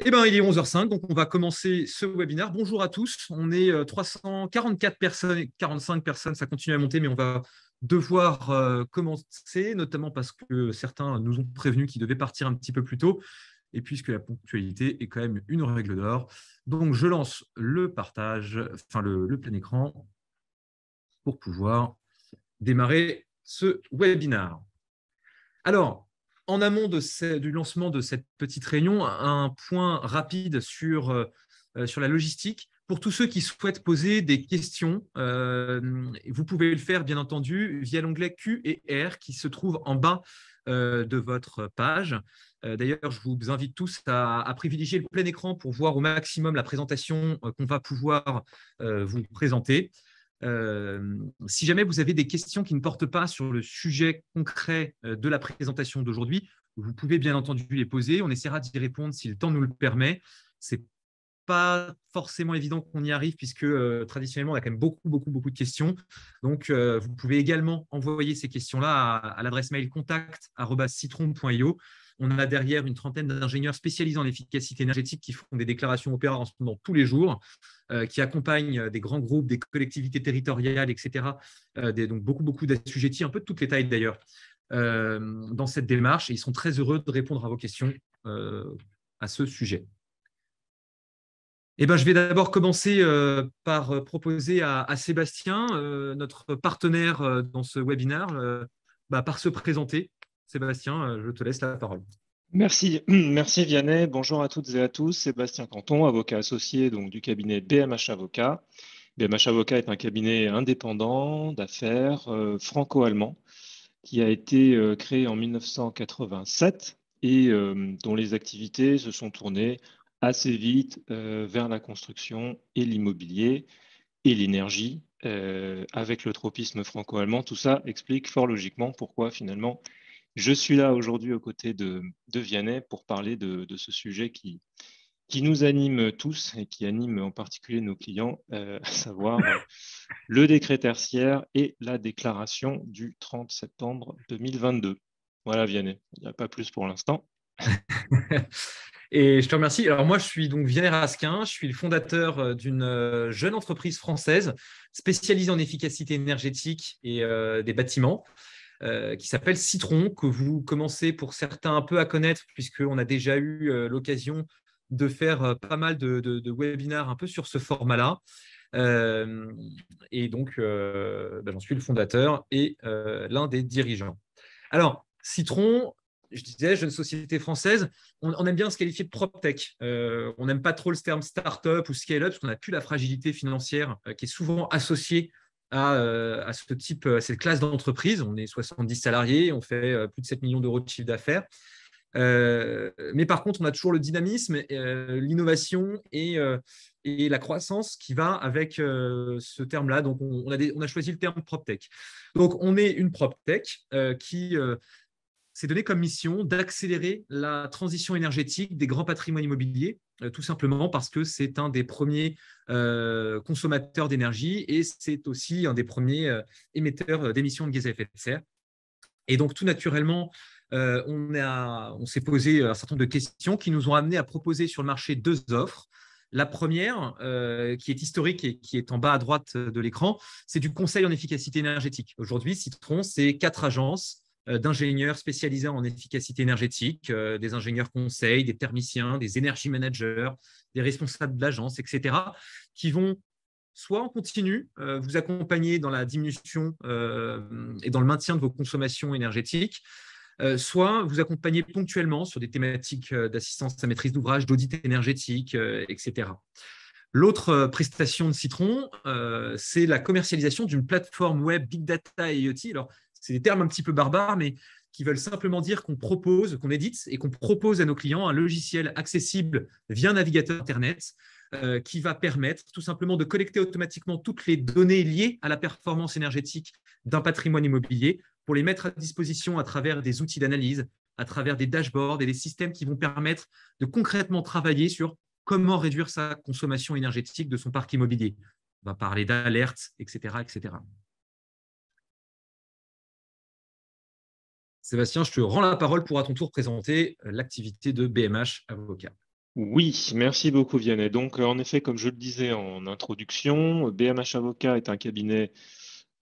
Eh ben, il est 11h05, donc on va commencer ce webinaire. Bonjour à tous. On est 344 personnes, 45 personnes, ça continue à monter, mais on va devoir commencer, notamment parce que certains nous ont prévenus qu'ils devaient partir un petit peu plus tôt, et puisque la ponctualité est quand même une règle d'or. Donc, je lance le partage, enfin le plein écran, pour pouvoir démarrer ce webinaire. Alors, en amont du lancement de cette petite réunion, un point rapide sur la logistique. Pour tous ceux qui souhaitent poser des questions, vous pouvez le faire, bien entendu, via l'onglet Q et R qui se trouve en bas de votre page. D'ailleurs, je vous invite tous à privilégier le plein écran pour voir au maximum la présentation qu'on va pouvoir vous présenter. Si jamais vous avez des questions qui ne portent pas sur le sujet concret de la présentation d'aujourd'hui, vous pouvez bien entendu les poser. On essaiera d'y répondre si le temps nous le permet. C'est pas forcément évident qu'on y arrive puisque traditionnellement, on a quand même beaucoup de questions. Donc, vous pouvez également envoyer ces questions-là à l'adresse mail contact@citron.io. On a derrière une trentaine d'ingénieurs spécialisés en efficacité énergétique qui font des déclarations opérationnelles tous les jours, qui accompagnent des grands groupes, des collectivités territoriales, etc. Donc, beaucoup d'assujettis, un peu de toutes les tailles d'ailleurs, dans cette démarche. Et ils sont très heureux de répondre à vos questions à ce sujet. Eh ben, je vais d'abord commencer par proposer à Sébastien, notre partenaire dans ce webinaire, par se présenter. Sébastien, je te laisse la parole. Merci, merci Vianney. Bonjour à toutes et à tous. Sébastien Canton, avocat associé donc, du cabinet BMH Avocat. BMH Avocat est un cabinet indépendant d'affaires franco-allemand qui a été créé en 1987 et dont les activités se sont tournées assez vite vers la construction et l'immobilier et l'énergie avec le tropisme franco-allemand. Tout ça explique fort logiquement pourquoi finalement je suis là aujourd'hui aux côtés de Vianney pour parler de ce sujet qui nous anime tous et qui anime en particulier nos clients, à savoir le décret tertiaire et la déclaration du 30 septembre 2022. Voilà Vianney, il n'y a pas plus pour l'instant. Et je te remercie. Alors moi, je suis donc Vianney Raskin, je suis le fondateur d'une jeune entreprise française spécialisée en efficacité énergétique et des bâtiments, qui s'appelle Citron, que vous commencez pour certains un peu à connaître, puisqu'on a déjà eu l'occasion de faire pas mal de webinaires un peu sur ce format-là. Et donc, j'en suis le fondateur et l'un des dirigeants. Alors, Citron, je disais, jeune société française, on aime bien se qualifier de PropTech. On n'aime pas trop le terme start-up ou scale-up parce qu'on n'a plus la fragilité financière qui est souvent associée à ce type, à cette classe d'entreprise. On est 70 salariés, on fait plus de 7 millions d'euros de chiffre d'affaires. Mais par contre, on a toujours le dynamisme, l'innovation et la croissance qui va avec ce terme-là. Donc, on a choisi le terme PropTech. Donc, on est une PropTech qui s'est donné comme mission d'accélérer la transition énergétique des grands patrimoines immobiliers, tout simplement parce que c'est un des premiers consommateurs d'énergie et c'est aussi un des premiers émetteurs d'émissions de gaz à effet de serre. Et donc, tout naturellement, on s'est posé un certain nombre de questions qui nous ont amené à proposer sur le marché deux offres. La première, qui est historique et qui est en bas à droite de l'écran, c'est du conseil en efficacité énergétique. Aujourd'hui, Citron, c'est 4 agences d'ingénieurs spécialisés en efficacité énergétique, des ingénieurs conseils, des thermiciens, des énergie managers, des responsables d'agence, etc., qui vont soit en continu, vous accompagner dans la diminution et dans le maintien de vos consommations énergétiques, soit vous accompagner ponctuellement sur des thématiques d'assistance à maîtrise d'ouvrage, d'audit énergétique, etc. L'autre prestation de Citron, c'est la commercialisation d'une plateforme web Big Data et IoT. Alors, c'est des termes un petit peu barbares, mais qui veulent simplement dire qu'on propose, qu'on édite et qu'on propose à nos clients un logiciel accessible via un navigateur Internet qui va permettre tout simplement de collecter automatiquement toutes les données liées à la performance énergétique d'un patrimoine immobilier pour les mettre à disposition à travers des outils d'analyse, à travers des dashboards et des systèmes qui vont permettre de concrètement travailler sur comment réduire sa consommation énergétique de son parc immobilier. On va parler d'alertes, etc., etc. Sébastien, je te rends la parole pour à ton tour présenter l'activité de BMH Avocat. Oui, merci beaucoup Vianney. Donc, en effet, comme je le disais en introduction, BMH Avocat est un cabinet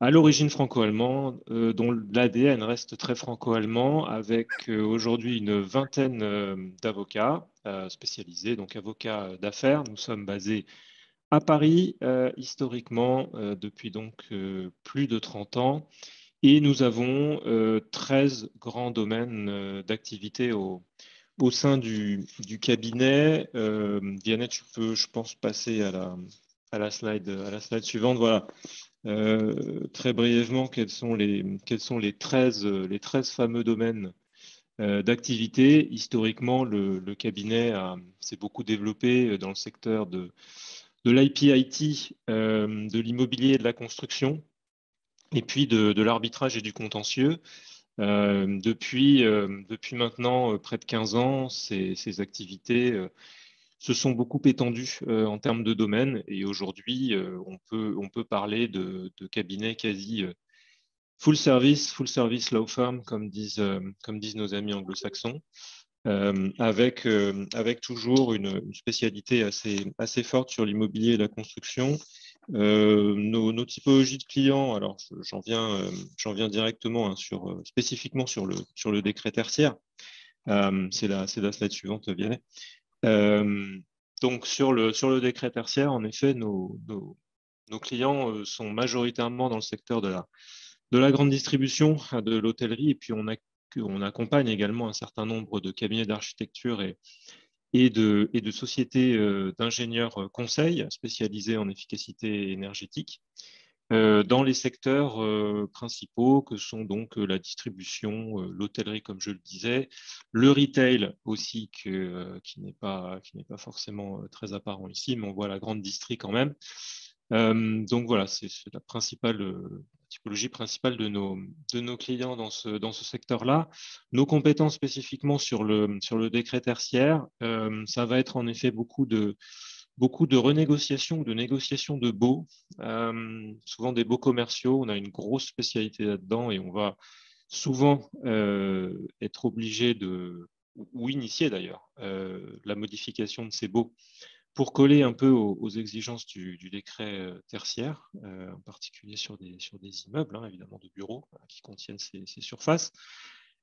à l'origine franco-allemand, dont l'ADN reste très franco-allemand, avec aujourd'hui une vingtaine d'avocats spécialisés, donc avocats d'affaires. Nous sommes basés à Paris, historiquement, depuis donc plus de 30 ans, et nous avons 13 grands domaines d'activité au sein du cabinet. Vianney, tu peux, je pense, passer à la slide suivante. Voilà. Très brièvement, quels sont les 13 fameux domaines d'activité. Historiquement, le cabinet s'est beaucoup développé dans le secteur de l'IP-IT, de l'immobilier et de la construction, et puis de l'arbitrage et du contentieux. Depuis maintenant près de 15 ans, ces activités se sont beaucoup étendues en termes de domaine, et aujourd'hui, on peut parler de cabinets quasi full service law firm, comme disent nos amis anglo-saxons, avec toujours une spécialité assez forte sur l'immobilier et la construction. Nos typologies de clients, alors j'en viens directement hein, spécifiquement sur le décret tertiaire. C'est la slide suivante, Vianney. Euh, donc sur le décret tertiaire, en effet, nos clients sont majoritairement dans le secteur de la grande distribution, de l'hôtellerie, et puis on accompagne également un certain nombre de cabinets d'architecture et de sociétés d'ingénieurs conseils spécialisés en efficacité énergétique dans les secteurs principaux que sont donc la distribution, l'hôtellerie, comme je le disais, le retail aussi, qui n'est pas forcément très apparent ici, mais on voit la grande distrie quand même. Donc voilà, c'est la principale typologie principale de nos clients dans ce secteur-là. Nos compétences spécifiquement sur le décret tertiaire, ça va être en effet beaucoup de renégociations, de négociations de baux, souvent des baux commerciaux. On a une grosse spécialité là-dedans et on va souvent être obligé ou initier d'ailleurs, la modification de ces baux pour coller un peu aux exigences du décret tertiaire, en particulier sur des immeubles, hein, évidemment de bureaux qui contiennent ces surfaces.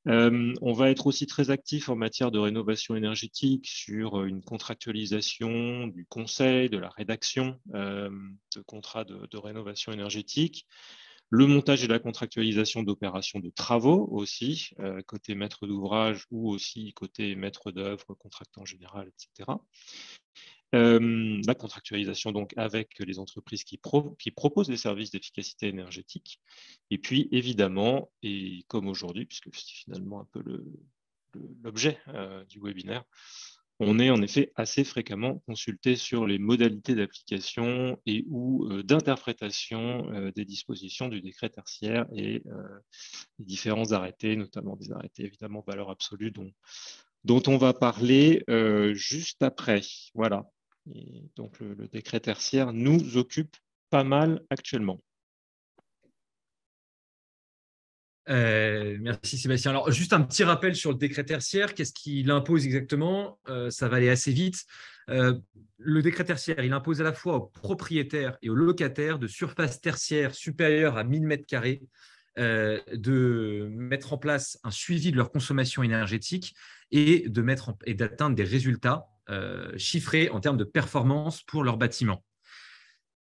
On va être aussi très actif en matière de rénovation énergétique sur une contractualisation du conseil, de la rédaction de contrats de rénovation énergétique, le montage et la contractualisation d'opérations de travaux aussi, côté maître d'ouvrage ou aussi côté maître d'œuvre, contractant général, etc. La contractualisation donc avec les entreprises qui proposent des services d'efficacité énergétique. Et puis évidemment, et comme aujourd'hui, puisque c'est finalement un peu l'objet du webinaire, on est en effet assez fréquemment consulté sur les modalités d'application et ou d'interprétation des dispositions du décret tertiaire et les différents arrêtés, notamment des arrêtés évidemment valeur absolue dont on va parler juste après. Voilà. Et donc, le décret tertiaire nous occupe pas mal actuellement. Merci Sébastien. Alors, juste un petit rappel sur le décret tertiaire. Qu'est-ce qu'il impose exactement? Ça va aller assez vite. Le décret tertiaire, il impose à la fois aux propriétaires et aux locataires de surface tertiaire supérieure à 1000 m² de mettre en place un suivi de leur consommation énergétique et d'atteindre des résultats chiffrés en termes de performance pour leur bâtiment.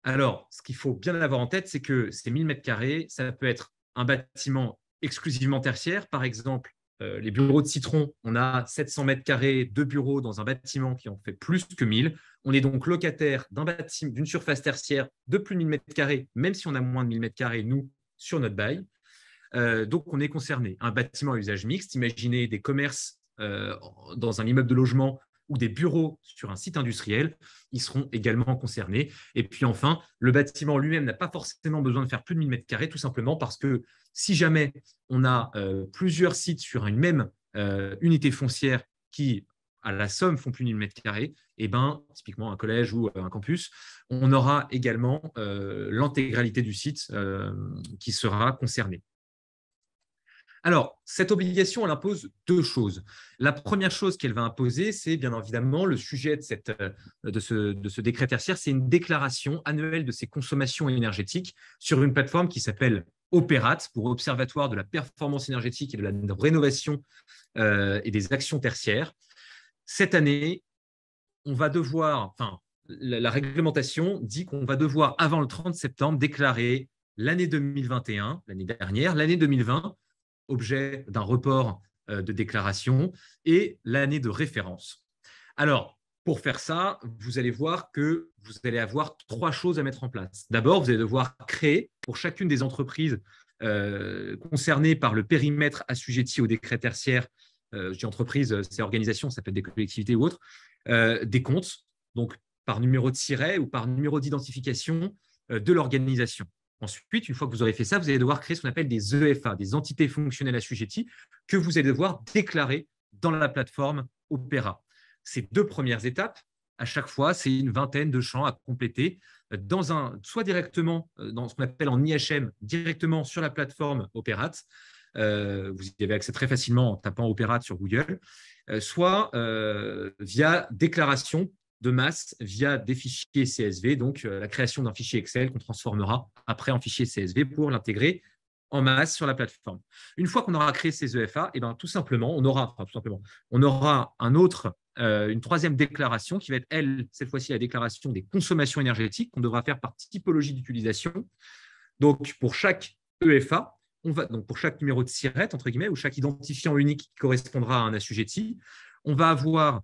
Alors, ce qu'il faut bien avoir en tête, c'est que ces 1000 m², ça peut être un bâtiment exclusivement tertiaire. Par exemple, les bureaux de Citron, on a 700 m² de bureaux dans un bâtiment qui en fait plus que 1000. On est donc locataire d'une surface tertiaire de plus de 1000 m², même si on a moins de 1000 m², nous, sur notre bail. Donc, on est concerné. Un bâtiment à usage mixte, imaginez des commerces dans un immeuble de logement ou des bureaux sur un site industriel, ils seront également concernés. Et puis enfin, le bâtiment lui-même n'a pas forcément besoin de faire plus de 1000 m², tout simplement parce que si jamais on a plusieurs sites sur une même unité foncière qui, à la somme, font plus de 1000 m², et ben, typiquement un collège ou un campus, on aura également l'intégralité du site qui sera concernée. Alors, cette obligation, elle impose deux choses. La première chose qu'elle va imposer, c'est bien évidemment le sujet de ce décret tertiaire, c'est une déclaration annuelle de ses consommations énergétiques sur une plateforme qui s'appelle Opérat, pour Observatoire de la performance énergétique et de la rénovation et des actions tertiaires. Cette année, on va devoir, enfin, la réglementation dit qu'on va devoir, avant le 30 septembre, déclarer l'année 2021, l'année dernière, l'année 2020, objet d'un report de déclaration, et l'année de référence. Alors, pour faire ça, vous allez voir que vous allez avoir trois choses à mettre en place. D'abord, vous allez devoir créer pour chacune des entreprises concernées par le périmètre assujetti au décret tertiaire, je dis entreprise, c'est organisation, ça peut être des collectivités ou autres, des comptes, donc par numéro de siret ou par numéro d'identification de l'organisation. Ensuite, une fois que vous aurez fait ça, vous allez devoir créer ce qu'on appelle des EFA, des entités fonctionnelles assujetties, que vous allez devoir déclarer dans la plateforme Opéra. Ces deux premières étapes, à chaque fois, c'est une vingtaine de champs à compléter, soit directement dans ce qu'on appelle en IHM, directement sur la plateforme Opérat. Vous y avez accès très facilement en tapant Opérat sur Google, soit via déclaration de masse via des fichiers CSV, donc la création d'un fichier Excel qu'on transformera après en fichier CSV pour l'intégrer en masse sur la plateforme. Une fois qu'on aura créé ces EFA, et ben, tout simplement, on aura une troisième déclaration qui va être, elle, cette fois-ci, la déclaration des consommations énergétiques qu'on devra faire par typologie d'utilisation. Donc, pour chaque EFA, donc pour chaque numéro de SIRET, entre guillemets, ou chaque identifiant unique qui correspondra à un assujetti, on va avoir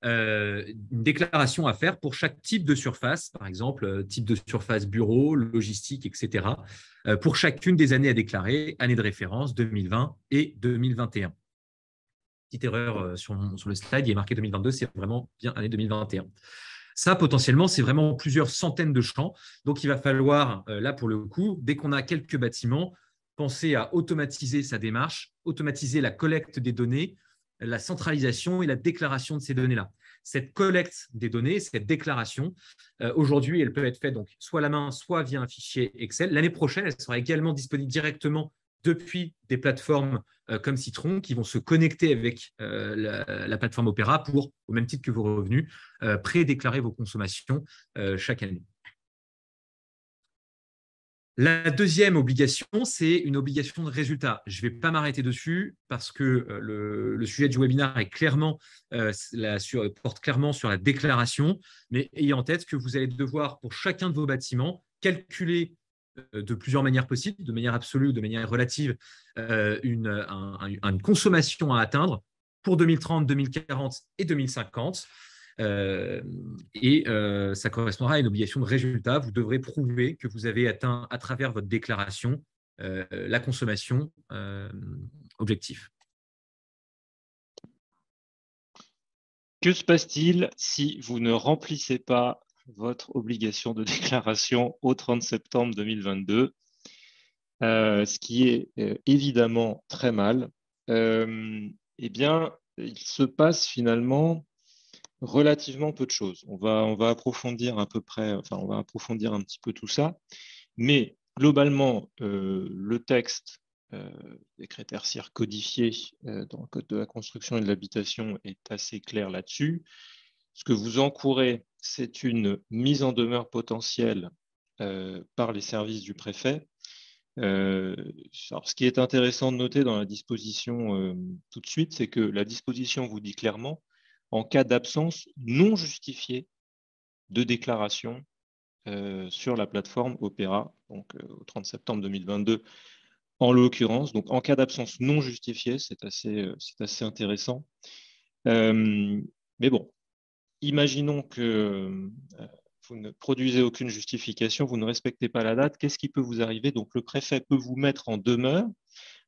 une déclaration à faire pour chaque type de surface, par exemple, type de surface bureau, logistique, etc., pour chacune des années à déclarer, année de référence 2020 et 2021. Petite erreur sur le slide, il est marqué 2022, c'est vraiment bien année 2021. Ça, potentiellement, c'est vraiment plusieurs centaines de champs. Donc, il va falloir, là, pour le coup, dès qu'on a quelques bâtiments, penser à automatiser sa démarche, automatiser la collecte des données, la centralisation et la déclaration de ces données-là. Cette collecte des données, cette déclaration, aujourd'hui, elle peut être faite donc, soit à la main, soit via un fichier Excel. L'année prochaine, elle sera également disponible directement depuis des plateformes comme Citron qui vont se connecter avec la plateforme Opéra pour, au même titre que vos revenus, pré-déclarer vos consommations chaque année. La deuxième obligation, c'est une obligation de résultat. Je ne vais pas m'arrêter dessus parce que le sujet du webinaire est porte clairement sur la déclaration, mais ayez en tête que vous allez devoir, pour chacun de vos bâtiments, calculer de plusieurs manières possibles, de manière absolue ou de manière relative, une consommation à atteindre pour 2030, 2040 et 2050. Ça correspondra à une obligation de résultat. Vous devrez prouver que vous avez atteint à travers votre déclaration la consommation objectif. Que se passe-t-il si vous ne remplissez pas votre obligation de déclaration au 30 septembre 2022, ce qui est évidemment très mal? Eh bien, il se passe finalement relativement peu de choses. On va approfondir à peu près, enfin, on va approfondir un petit peu tout ça, mais globalement, le texte décret tertiaire codifié dans le Code de la construction et de l'habitation est assez clair là-dessus. Ce que vous encourez, c'est une mise en demeure potentielle par les services du préfet. Alors, ce qui est intéressant de noter dans la disposition tout de suite, c'est que la disposition vous dit clairement, en cas d'absence non justifiée de déclaration sur la plateforme Opéra, donc au 30 septembre 2022, en l'occurrence, donc en cas d'absence non justifiée, c'est assez intéressant. Mais bon, imaginons que vous ne produisez aucune justification, vous ne respectez pas la date, qu'est-ce qui peut vous arriver? Donc le préfet peut vous mettre en demeure.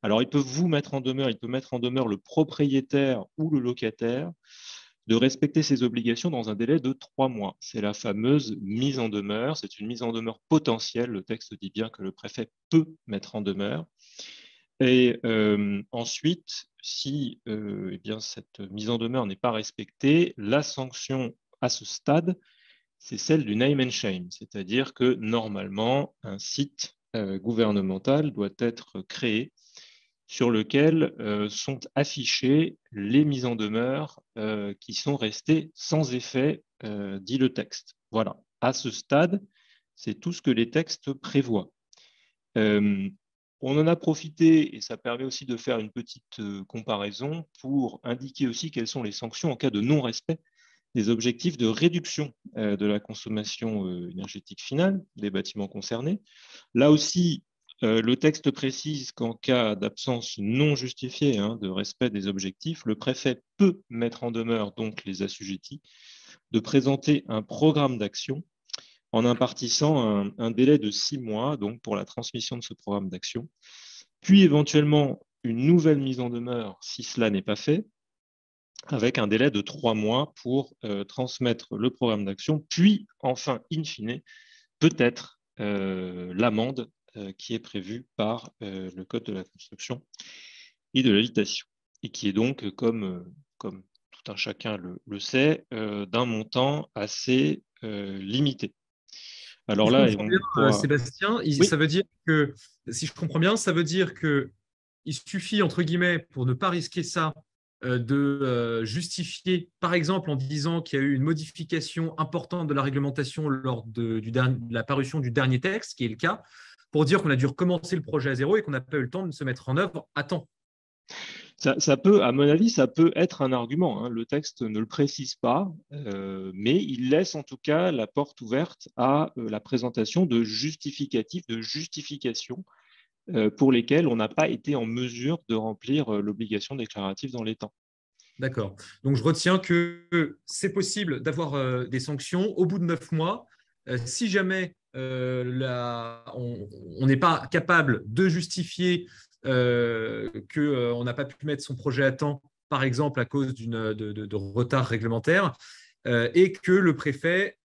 Alors il peut vous mettre en demeure, il peut mettre en demeure le propriétaire ou le locataire de respecter ses obligations dans un délai de 3 mois. C'est la fameuse mise en demeure, c'est une mise en demeure potentielle. Le texte dit bien que le préfet peut mettre en demeure. Et ensuite, si eh bien, cette mise en demeure n'est pas respectée, la sanction à ce stade, c'est celle du name and shame, c'est-à-dire que normalement, un site gouvernemental doit être créé sur lequel sont affichées les mises en demeure qui sont restées sans effet, dit le texte. Voilà, à ce stade, c'est tout ce que les textes prévoient. On en a profité, et ça permet aussi de faire une petite comparaison pour indiquer aussi quelles sont les sanctions en cas de non-respect des objectifs de réduction de la consommation énergétique finale des bâtiments concernés. Là aussi, le texte précise qu'en cas d'absence non justifiée de respect des objectifs, le préfet peut mettre en demeure donc les assujettis de présenter un programme d'action en impartissant un délai de 6 mois donc pour la transmission de ce programme d'action, puis éventuellement une nouvelle mise en demeure si cela n'est pas fait, avec un délai de 3 mois pour transmettre le programme d'action, puis enfin, in fine, peut-être l'amende qui est prévue par le Code de la construction et de l'habitation, et qui est donc, comme tout un chacun le sait, d'un montant assez limité. Si Alors je là, comprends on bien, pourra... Sébastien, Oui, ça veut dire que, si je comprends bien, ça veut dire que il suffit, entre guillemets, pour ne pas risquer ça, de justifier, par exemple, en disant qu'il y a eu une modification importante de la réglementation lors de la parution du dernier texte, qui est le cas, pour dire qu'on a dû recommencer le projet à zéro et qu'on n'a pas eu le temps de se mettre en œuvre à temps. ça peut, à mon avis, ça peut être un argument. Le texte ne le précise pas, mais il laisse en tout cas la porte ouverte à la présentation de justificatifs, de justifications pour lesquels on n'a pas été en mesure de remplir l'obligation déclarative dans les temps. D'accord. Donc, je retiens que c'est possible d'avoir des sanctions au bout de 9 mois. Si jamais on n'est pas capable de justifier qu'on n'a pas pu mettre son projet à temps, par exemple à cause de retard réglementaire, et que le préfet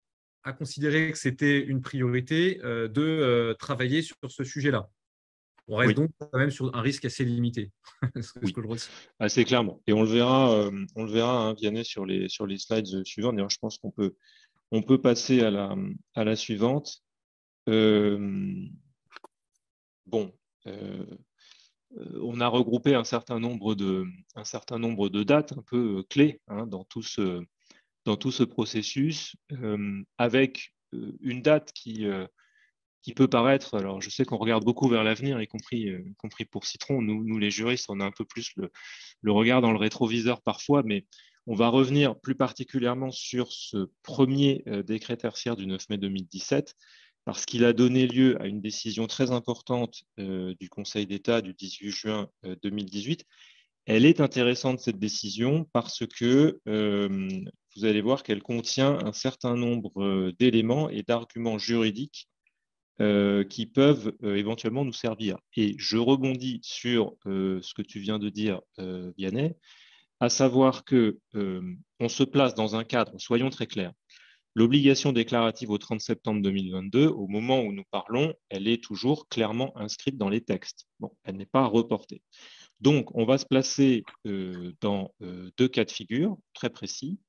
a considéré que c'était une priorité de travailler sur ce sujet-là. On reste Oui, donc quand même sur un risque assez limité. C'est ce oui, que je retiens. assez clairement. Et on le verra, Vianney, sur les slides suivants. D'ailleurs, je pense on peut passer à la suivante. Bon, on a regroupé un certain nombre de dates un peu clés dans tout ce processus, avec une date qui peut paraître, alors je sais qu'on regarde beaucoup vers l'avenir, y compris pour Citron, nous les juristes, on a un peu plus le regard dans le rétroviseur parfois, mais on va revenir plus particulièrement sur ce premier décret tertiaire du 9 mai 2017, parce qu'il a donné lieu à une décision très importante du Conseil d'État du 18 juin 2018. Elle est intéressante, cette décision, parce que vous allez voir qu'elle contient un certain nombre d'éléments et d'arguments juridiques qui peuvent éventuellement nous servir. Et je rebondis sur ce que tu viens de dire, Vianney, à savoir que on se place dans un cadre, soyons très clairs. L'obligation déclarative au 30 septembre 2022, au moment où nous parlons, elle est toujours clairement inscrite dans les textes. Bon, elle n'est pas reportée. Donc, on va se placer dans deux cas de figure très précis.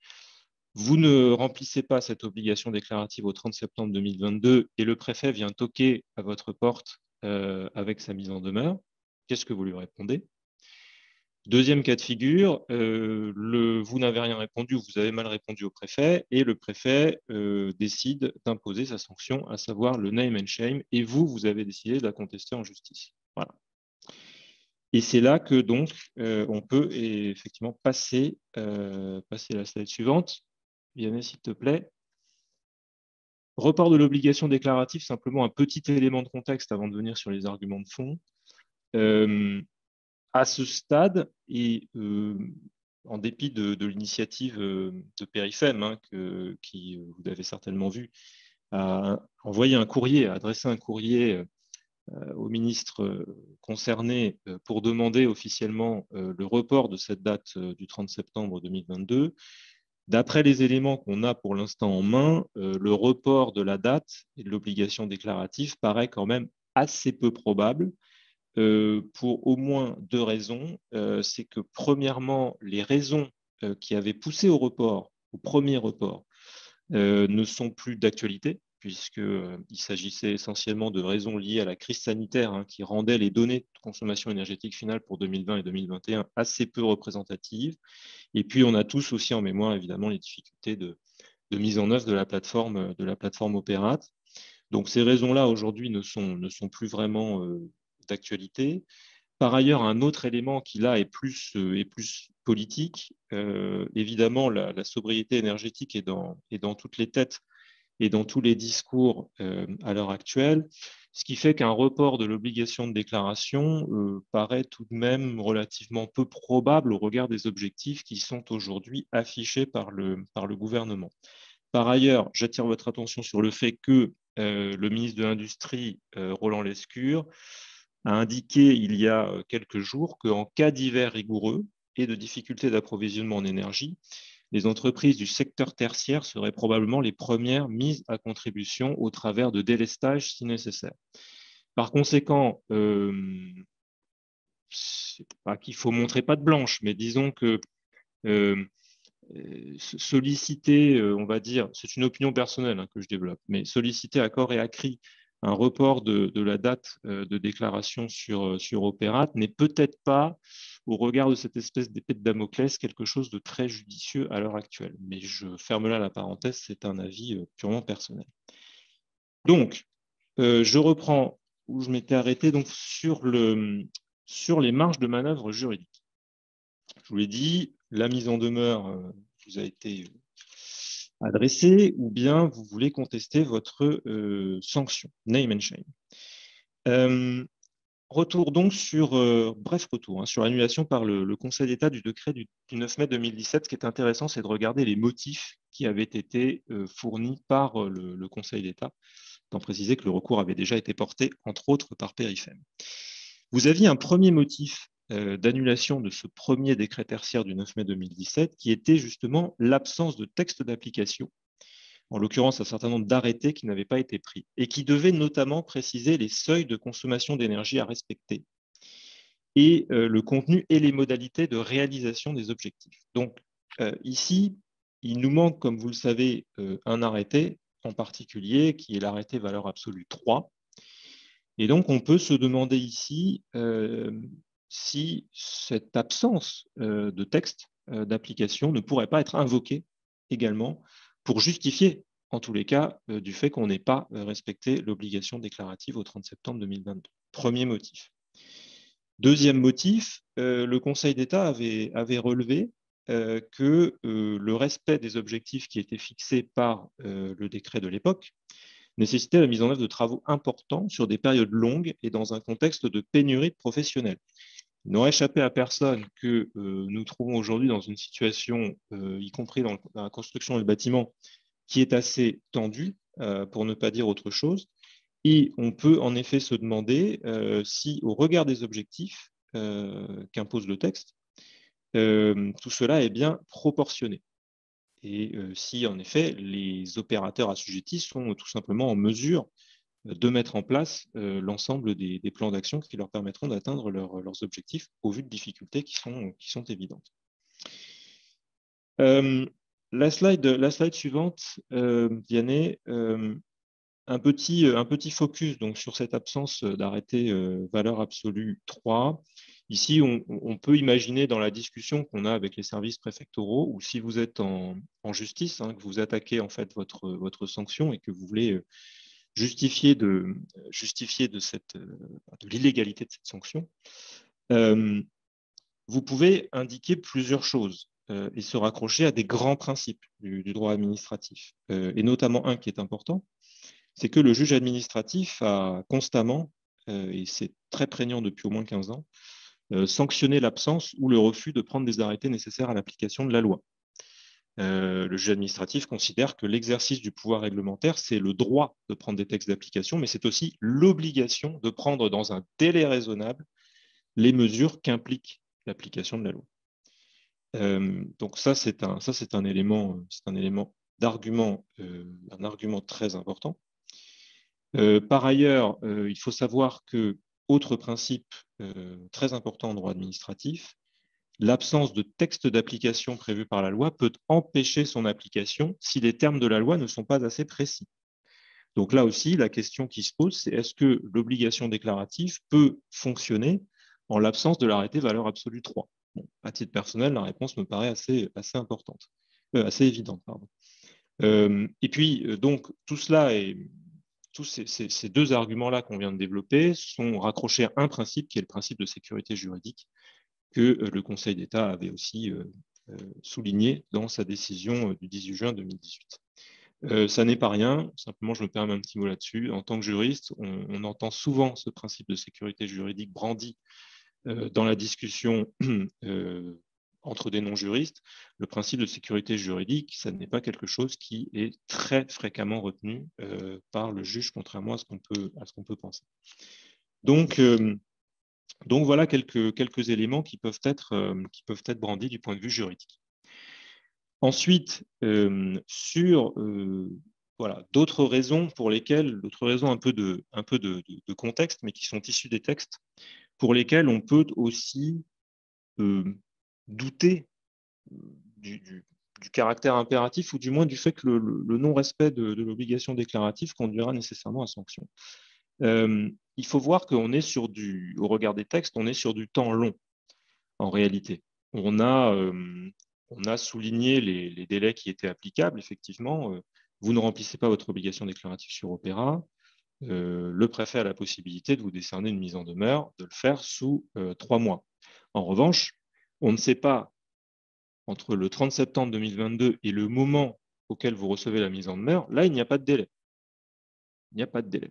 Vous ne remplissez pas cette obligation déclarative au 30 septembre 2022 et le préfet vient toquer à votre porte avec sa mise en demeure. Qu'est-ce que vous lui répondez? Deuxième cas de figure, vous n'avez rien répondu ou vous avez mal répondu au préfet et le préfet décide d'imposer sa sanction, à savoir le name and shame, et vous avez décidé de la contester en justice. Voilà. Et c'est là que donc on peut effectivement passer la slide suivante. Vianney, s'il te plaît. Report de l'obligation déclarative, simplement un petit élément de contexte avant de venir sur les arguments de fond. À ce stade, et en dépit de l'initiative de Périfem, qui, vous avez certainement vu, a envoyé un courrier, a adressé un courrier au ministre concerné pour demander officiellement le report de cette date du 30 septembre 2022. D'après les éléments qu'on a pour l'instant en main, le report de la date et de l'obligation déclarative paraît quand même assez peu probable pour au moins deux raisons. C'est que premièrement, les raisons qui avaient poussé au premier report, ne sont plus d'actualité. puisqu'il s'agissait essentiellement de raisons liées à la crise sanitaire, hein, qui rendaient les données de consommation énergétique finale pour 2020 et 2021 assez peu représentatives. Et puis, on a tous aussi en mémoire, évidemment, les difficultés de mise en œuvre de la plateforme Opérate. Donc, ces raisons-là, aujourd'hui, ne sont plus vraiment d'actualité. Par ailleurs, un autre élément qui, là, est plus politique, évidemment, la sobriété énergétique est dans toutes les têtes et dans tous les discours à l'heure actuelle, ce qui fait qu'un report de l'obligation de déclaration paraît tout de même relativement peu probable au regard des objectifs qui sont aujourd'hui affichés par le gouvernement. Par ailleurs, j'attire votre attention sur le fait que le ministre de l'Industrie, Roland Lescure, a indiqué il y a quelques jours qu'en cas d'hiver rigoureux et de difficultés d'approvisionnement en énergie, les entreprises du secteur tertiaire seraient probablement les premières mises à contribution au travers de délestages si nécessaire. Par conséquent, c'est pas qu'il faut montrer patte blanche, mais disons que solliciter, on va dire, c'est une opinion personnelle, hein, que je développe, mais solliciter à corps et à cri un report de la date de déclaration sur Opérate n'est peut-être pas, au regard de cette espèce d'épée de Damoclès, quelque chose de très judicieux à l'heure actuelle. Mais je ferme là la parenthèse, c'est un avis purement personnel. Donc, je reprends où je m'étais arrêté, donc sur les marges de manœuvre juridiques. Je vous l'ai dit, la mise en demeure vous a été adressée, ou bien vous voulez contester votre sanction, name and shame. Retour donc sur, bref retour, hein, sur l'annulation par le Conseil d'État du décret du 9 mai 2017. Ce qui est intéressant, c'est de regarder les motifs qui avaient été fournis par le Conseil d'État, étant précisé que le recours avait déjà été porté, entre autres, par Périfem. Vous aviez un premier motif d'annulation de ce premier décret tertiaire du 9 mai 2017, qui était justement l'absence de texte d'application, en l'occurrence un certain nombre d'arrêtés qui n'avaient pas été pris, et qui devaient notamment préciser les seuils de consommation d'énergie à respecter, et le contenu et les modalités de réalisation des objectifs. Donc ici, il nous manque, comme vous le savez, un arrêté en particulier, qui est l'arrêté valeur absolue 3. Et donc, on peut se demander ici si cette absence de texte d'application ne pourrait pas être invoquée également pour justifier, en tous les cas, du fait qu'on n'ait pas respecté l'obligation déclarative au 30 septembre 2022. Premier motif. Deuxième motif, le Conseil d'État avait relevé que le respect des objectifs qui étaient fixés par le décret de l'époque nécessitait la mise en œuvre de travaux importants sur des périodes longues et dans un contexte de pénurie de professionnels. Il n'aurait échappé à personne que nous trouvons aujourd'hui dans une situation, y compris dans la construction et le bâtiment, qui est assez tendue, pour ne pas dire autre chose. Et on peut en effet se demander si, au regard des objectifs qu'impose le texte, tout cela est bien proportionné. Et si, en effet, les opérateurs assujettis sont tout simplement en mesure de mettre en place l'ensemble des plans d'action qui leur permettront d'atteindre leurs objectifs au vu de difficultés qui sont évidentes. La slide suivante, Vianney, un petit focus donc, sur cette absence d'arrêté valeur absolue 3. Ici, on peut imaginer dans la discussion qu'on a avec les services préfectoraux, ou si vous êtes en justice, hein, que vous attaquez en fait votre sanction et que vous voulez justifier de l'illégalité de cette sanction, vous pouvez indiquer plusieurs choses et se raccrocher à des grands principes du droit administratif, et notamment un qui est important, c'est que le juge administratif a constamment, et c'est très prégnant depuis au moins 15 ans, sanctionné l'absence ou le refus de prendre des arrêtés nécessaires à l'application de la loi. Le juge administratif considère que l'exercice du pouvoir réglementaire, c'est le droit de prendre des textes d'application, mais c'est aussi l'obligation de prendre dans un délai raisonnable les mesures qu'implique l'application de la loi. Donc ça, c'est un élément d'argument, un argument très important. Par ailleurs, il faut savoir que, autre principe très important en droit administratif, l'absence de texte d'application prévu par la loi peut empêcher son application si les termes de la loi ne sont pas assez précis. Donc là aussi, la question qui se pose, c'est est-ce que l'obligation déclarative peut fonctionner en l'absence de l'arrêté valeur absolue 3? Bon, à titre personnel, la réponse me paraît assez importante, assez évidente, pardon. Et puis, donc, tout cela et tous ces deux arguments-là qu'on vient de développer sont raccrochés à un principe qui est le principe de sécurité juridique que le Conseil d'État avait aussi souligné dans sa décision du 18 juin 2018. Ça n'est pas rien, simplement je me permets un petit mot là-dessus. En tant que juriste, on entend souvent ce principe de sécurité juridique brandi dans la discussion entre des non-juristes. Le principe de sécurité juridique, ça n'est pas quelque chose qui est très fréquemment retenu par le juge, contrairement à ce qu'on peut penser. Donc voilà quelques éléments qui peuvent être brandis du point de vue juridique. Ensuite, sur voilà, d'autres raisons un peu de contexte, mais qui sont issues des textes, pour lesquels on peut aussi douter du caractère impératif ou du moins du fait que le non-respect de l'obligation déclarative conduira nécessairement à sanction. Il faut voir qu'on est au regard des textes, on est sur du temps long en réalité. On a souligné les délais qui étaient applicables, effectivement. Vous ne remplissez pas votre obligation déclarative sur Opéra. Le préfet a la possibilité de vous décerner une mise en demeure, de le faire sous 3 mois. En revanche, on ne sait pas, entre le 30 septembre 2022 et le moment auquel vous recevez la mise en demeure, là, il n'y a pas de délai. Il n'y a pas de délai.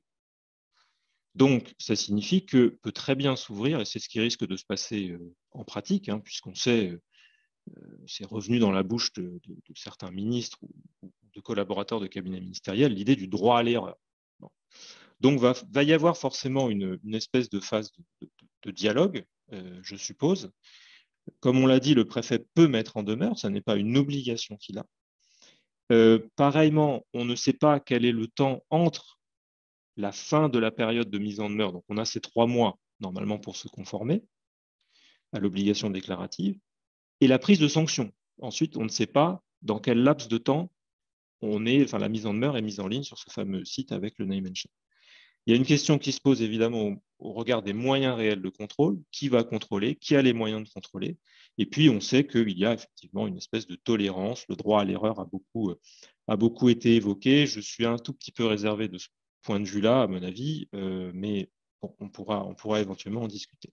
Donc, ça signifie que peut très bien s'ouvrir, et c'est ce qui risque de se passer en pratique, hein, puisqu'on sait, c'est revenu dans la bouche de certains ministres ou de collaborateurs de cabinet ministériel, l'idée du droit à l'erreur. Bon. Donc, va y avoir forcément une espèce de phase de dialogue, je suppose. Comme on l'a dit, le préfet peut mettre en demeure, ça n'est pas une obligation qu'il a. Pareillement, on ne sait pas quel est le temps entre la fin de la période de mise en demeure, donc on a ces 3 mois normalement pour se conformer à l'obligation déclarative, et la prise de sanction. Ensuite, on ne sait pas dans quel laps de temps la mise en demeure est mise en ligne sur ce fameux site avec le name and shame. Il y a une question qui se pose évidemment au regard des moyens réels de contrôle. Qui va contrôler? Qui a les moyens de contrôler? Et puis, on sait qu'il y a effectivement une espèce de tolérance. Le droit à l'erreur a beaucoup été évoqué. Je suis un tout petit peu réservé de ce point de vue-là, à mon avis, mais bon, on pourra éventuellement en discuter.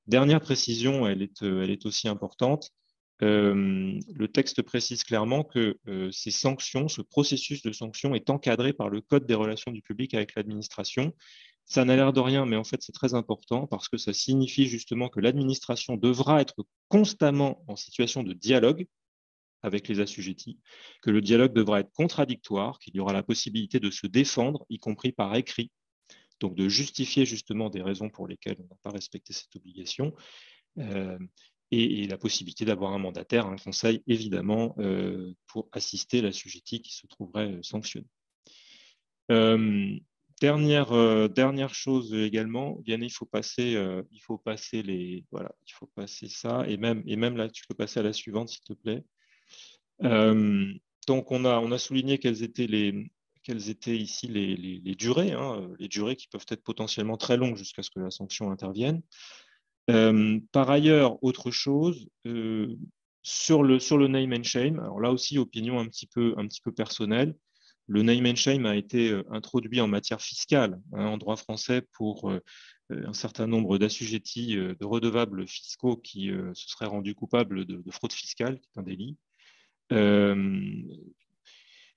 Dernière précision, elle est aussi importante. Le texte précise clairement que ces sanctions, ce processus de sanctions est encadré par le Code des relations du public avec l'administration. Ça n'a l'air de rien, mais en fait, c'est très important parce que ça signifie justement que l'administration devra être constamment en situation de dialogue avec les assujettis, que le dialogue devra être contradictoire, qu'il y aura la possibilité de se défendre, y compris par écrit, donc de justifier justement des raisons pour lesquelles on n'a pas respecté cette obligation. Et la possibilité d'avoir un mandataire, un conseil, évidemment, pour assister l'assujetti qui se trouverait sanctionné. Dernière chose également, Vianney, il faut passer ça, et même là, tu peux passer à la suivante, s'il te plaît. Donc, on a souligné quelles étaient ici les durées, hein, les durées qui peuvent être potentiellement très longues jusqu'à ce que la sanction intervienne. Par ailleurs, autre chose, sur le name and shame, alors là aussi, opinion un petit peu personnelle, le name and shame a été introduit en matière fiscale, hein, en droit français pour un certain nombre d'assujettis, de redevables fiscaux qui se seraient rendus coupables de fraude fiscale, qui est un délit.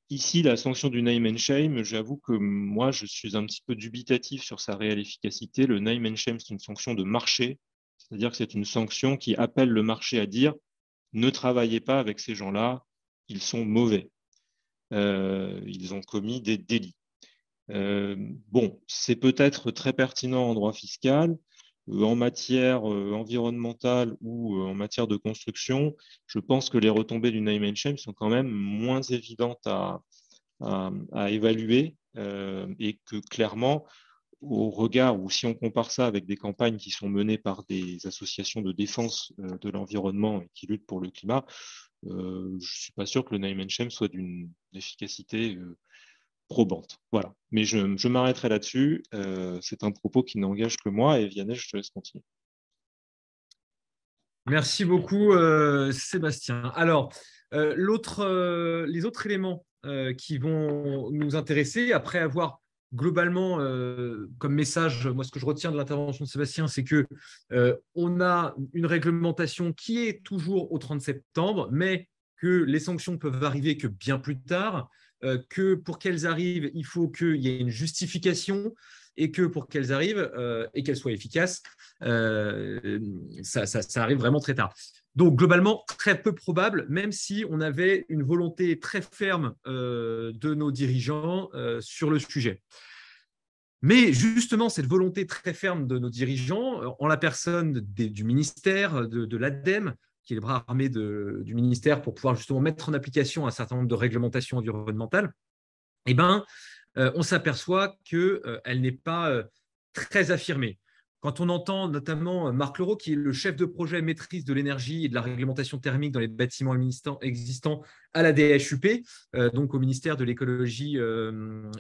Ici, la sanction du name and shame, j'avoue que moi, je suis un petit peu dubitatif sur sa réelle efficacité. Le name and shame, c'est une sanction de marché, c'est-à-dire que c'est une sanction qui appelle le marché à dire « ne travaillez pas avec ces gens-là, ils sont mauvais, ils ont commis des délits ». Bon, c'est peut-être très pertinent en droit fiscal, en matière environnementale ou en matière de construction. Je pense que les retombées du name and shame sont quand même moins évidentes à évaluer et que clairement, au regard, ou si on compare ça avec des campagnes qui sont menées par des associations de défense de l'environnement et qui luttent pour le climat, je ne suis pas sûr que le name and shame soit d'une efficacité probante. Voilà. Mais je m'arrêterai là-dessus. C'est un propos qui n'engage que moi. Et Vianney, je te laisse continuer. Merci beaucoup, Sébastien. Alors, les autres éléments qui vont nous intéresser, après avoir globalement, comme message, moi, ce que je retiens de l'intervention de Sébastien, c'est que on a une réglementation qui est toujours au 30 septembre, mais que les sanctions peuvent arriver que bien plus tard, que pour qu'elles arrivent, il faut qu'il y ait une justification et que pour qu'elles arrivent et qu'elles soient efficaces, ça arrive vraiment très tard. Donc, globalement, très peu probable, même si on avait une volonté très ferme de nos dirigeants sur le sujet. Mais justement, cette volonté très ferme de nos dirigeants, en la personne du ministère, de l'ADEME, qui est le bras armé du ministère pour pouvoir justement mettre en application un certain nombre de réglementations environnementales, eh ben, on s'aperçoit qu'elle n'est pas très affirmée. Quand on entend notamment Marc Leroux, qui est le chef de projet maîtrise de l'énergie et de la réglementation thermique dans les bâtiments existants à la DHUP, donc au ministère de l'écologie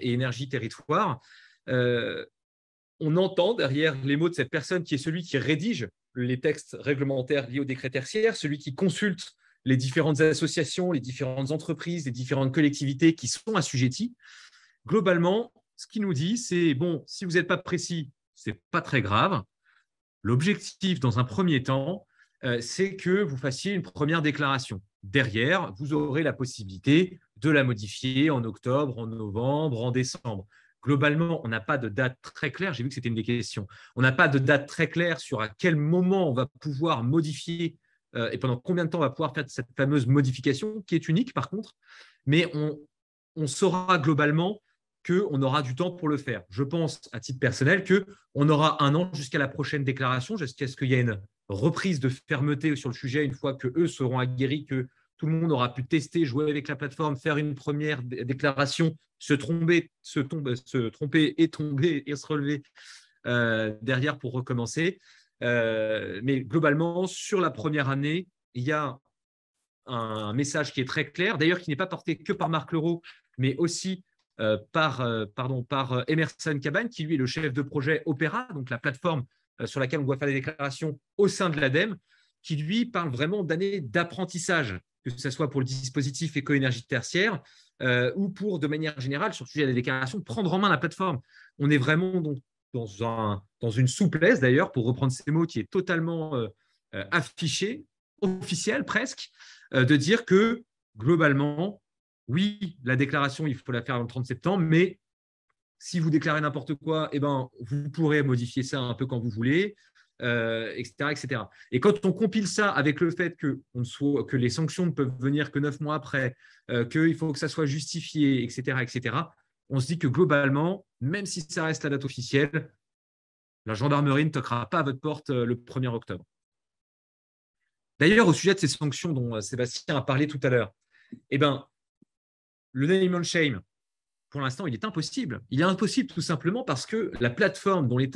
et énergie territoire, on entend derrière les mots de cette personne qui est celui qui rédige les textes réglementaires liés au décret tertiaire, celui qui consulte les différentes associations, les différentes entreprises, les différentes collectivités qui sont assujetties. Globalement, ce qu'il nous dit, c'est bon, si vous n'êtes pas précis, ce n'est pas très grave. L'objectif, dans un premier temps, c'est que vous fassiez une première déclaration. Derrière, vous aurez la possibilité de la modifier en octobre, en novembre, en décembre. Globalement, on n'a pas de date très claire. J'ai vu que c'était une des questions. On n'a pas de date très claire sur à quel moment on va pouvoir modifier et pendant combien de temps on va pouvoir faire cette fameuse modification, qui est unique par contre. Mais on saura globalement qu'on aura du temps pour le faire. Je pense, à titre personnel, qu'on aura un an jusqu'à la prochaine déclaration, jusqu'à ce qu'il y ait une reprise de fermeté sur le sujet, une fois qu'eux seront aguerris, que tout le monde aura pu tester, jouer avec la plateforme, faire une première déclaration, se tromper et tomber et se relever derrière pour recommencer. Mais globalement, sur la première année, il y a un message qui est très clair, d'ailleurs qui n'est pas porté que par Marc Leroux, mais aussi par Emerson Cabane, qui lui est le chef de projet Opéra, donc la plateforme sur laquelle on doit faire des déclarations au sein de l'ADEME, qui lui parle vraiment d'années d'apprentissage, que ce soit pour le dispositif éco-énergie tertiaire ou pour, de manière générale, sur le sujet des déclarations, prendre en main la plateforme. On est vraiment donc dans une souplesse, d'ailleurs, pour reprendre ces mots, qui est totalement affichée, officielle presque, de dire que globalement, oui, la déclaration, il faut la faire le 30 septembre, mais si vous déclarez n'importe quoi, eh ben, vous pourrez modifier ça un peu quand vous voulez, etc., etc. Et quand on compile ça avec le fait que les sanctions ne peuvent venir que 9 mois après, qu'il faut que ça soit justifié, etc., etc., on se dit que globalement, même si ça reste la date officielle, la gendarmerie ne toquera pas à votre porte le 1er octobre. D'ailleurs, au sujet de ces sanctions dont Sébastien a parlé tout à l'heure, eh ben, le name and shame, pour l'instant, il est impossible. Il est impossible tout simplement parce que la plateforme dont les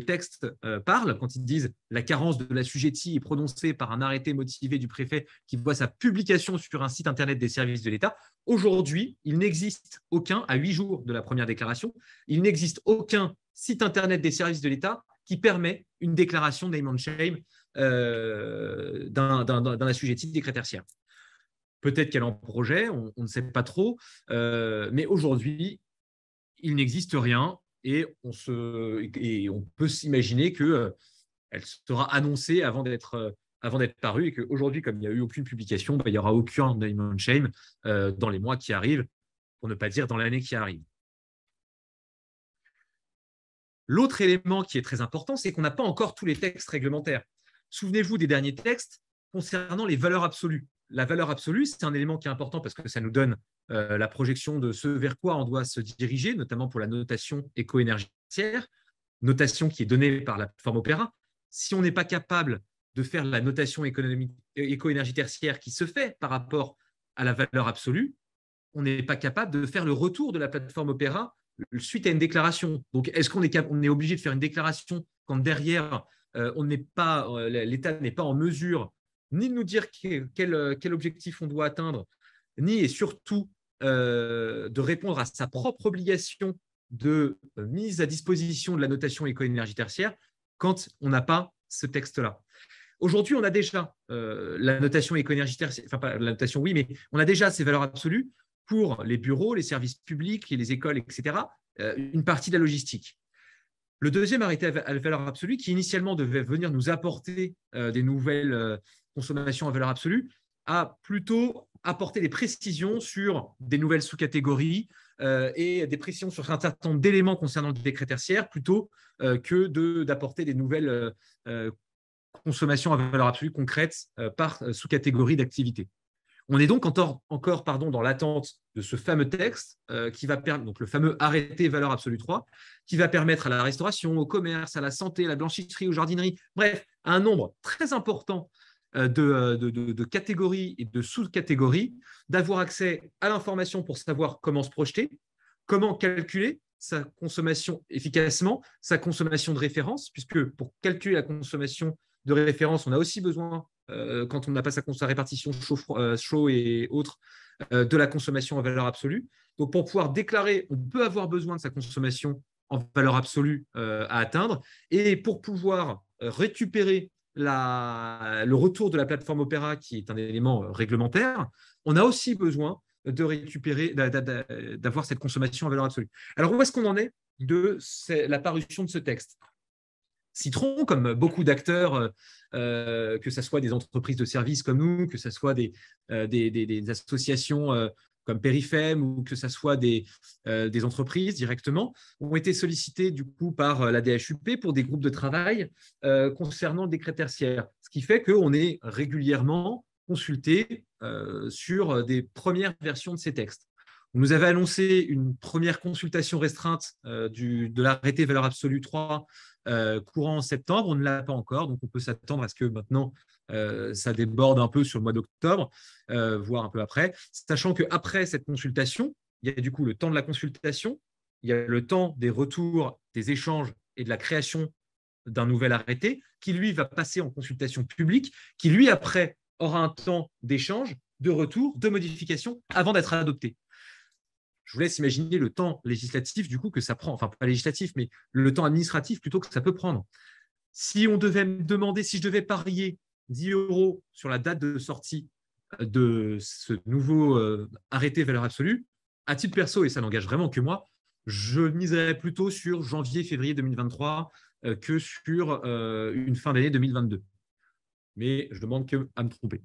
textes parlent, quand ils disent la carence de l'assujetti est prononcée par un arrêté motivé du préfet qui voit sa publication sur un site internet des services de l'État, aujourd'hui, il n'existe aucun, à 8 jours de la première déclaration, il n'existe aucun site internet des services de l'État qui permet une déclaration name and shame d'un assujetti décret tertiaire. Peut-être qu'elle est en projet, on ne sait pas trop, mais aujourd'hui, il n'existe rien et on peut s'imaginer qu'elle sera annoncée avant d'être parue et qu'aujourd'hui, comme il n'y a eu aucune publication, il n'y aura aucun name and shame dans les mois qui arrivent, pour ne pas dire dans l'année qui arrive. L'autre élément qui est très important, c'est qu'on n'a pas encore tous les textes réglementaires. Souvenez-vous des derniers textes concernant les valeurs absolues. La valeur absolue, c'est un élément qui est important parce que ça nous donne la projection de ce vers quoi on doit se diriger, notamment pour la notation éco-énergétique, notation qui est donnée par la plateforme Opéra. Si on n'est pas capable de faire la notation éco-énergie tertiaire qui se fait par rapport à la valeur absolue, on n'est pas capable de faire le retour de la plateforme Opéra suite à une déclaration. Donc, est-ce qu'on est obligé de faire une déclaration quand derrière, l'État n'est pas en mesure ni de nous dire quel objectif on doit atteindre, ni et surtout de répondre à sa propre obligation de mise à disposition de la notation éco-énergie tertiaire quand on n'a pas ce texte-là. Aujourd'hui, on a déjà la notation éco-énergie tertiaire, enfin pas la notation, oui, mais on a déjà ces valeurs absolues pour les bureaux, les services publics, les écoles, etc., une partie de la logistique. Le deuxième arrêté à valeur absolue, qui initialement devait venir nous apporter des nouvelles consommations à valeur absolue, a plutôt apporté des précisions sur des nouvelles sous-catégories et des précisions sur un certain nombre d'éléments concernant le décret tertiaire, plutôt que d'apporter des nouvelles consommations à valeur absolue concrètes par sous-catégorie d'activité. On est donc encore dans l'attente de ce fameux texte qui va permettre, donc le fameux arrêté valeur absolue 3, qui va permettre à la restauration, au commerce, à la santé, à la blanchisserie, aux jardineries, bref, à un nombre très important de catégories et de sous-catégories, d'avoir accès à l'information pour savoir comment se projeter, comment calculer sa consommation efficacement, sa consommation de référence, puisque pour calculer la consommation de référence, on a aussi besoin, quand on n'a pas sa répartition chaud et autres, de la consommation en valeur absolue. Donc, pour pouvoir déclarer, on peut avoir besoin de sa consommation en valeur absolue à atteindre. Et pour pouvoir récupérer le retour de la plateforme Opera, qui est un élément réglementaire, on a aussi besoin de récupérer, d'avoir cette consommation en valeur absolue. Alors, où est-ce qu'on en est de la parution de ce texte ? Citron, comme beaucoup d'acteurs, que ce soit des entreprises de services comme nous, que ce soit des associations comme Périfem ou que ce soit des entreprises directement, ont été sollicités du coup par la DHUP pour des groupes de travail concernant le décret tertiaire. Ce qui fait qu'on est régulièrement consulté sur des premières versions de ces textes. On nous avait annoncé une première consultation restreinte de l'arrêté valeur absolue 3 courant en septembre. On ne l'a pas encore, donc on peut s'attendre à ce que maintenant ça déborde un peu sur le mois d'octobre, voire un peu après, sachant qu'après cette consultation, il y a du coup le temps de la consultation, il y a le temps des retours, des échanges et de la création d'un nouvel arrêté qui, lui, va passer en consultation publique, qui, lui, après, aura un temps d'échange, de retour, de modification avant d'être adopté. Je vous laisse imaginer le temps législatif du coup que ça prend, enfin pas législatif, mais le temps administratif plutôt que ça peut prendre. Si on devait me demander, si je devais parier 10 € sur la date de sortie de ce nouveau arrêté valeur absolue, à titre perso, et ça n'engage vraiment que moi, je miserais plutôt sur janvier-février 2023 que sur une fin d'année 2022. Mais je demande à me tromper.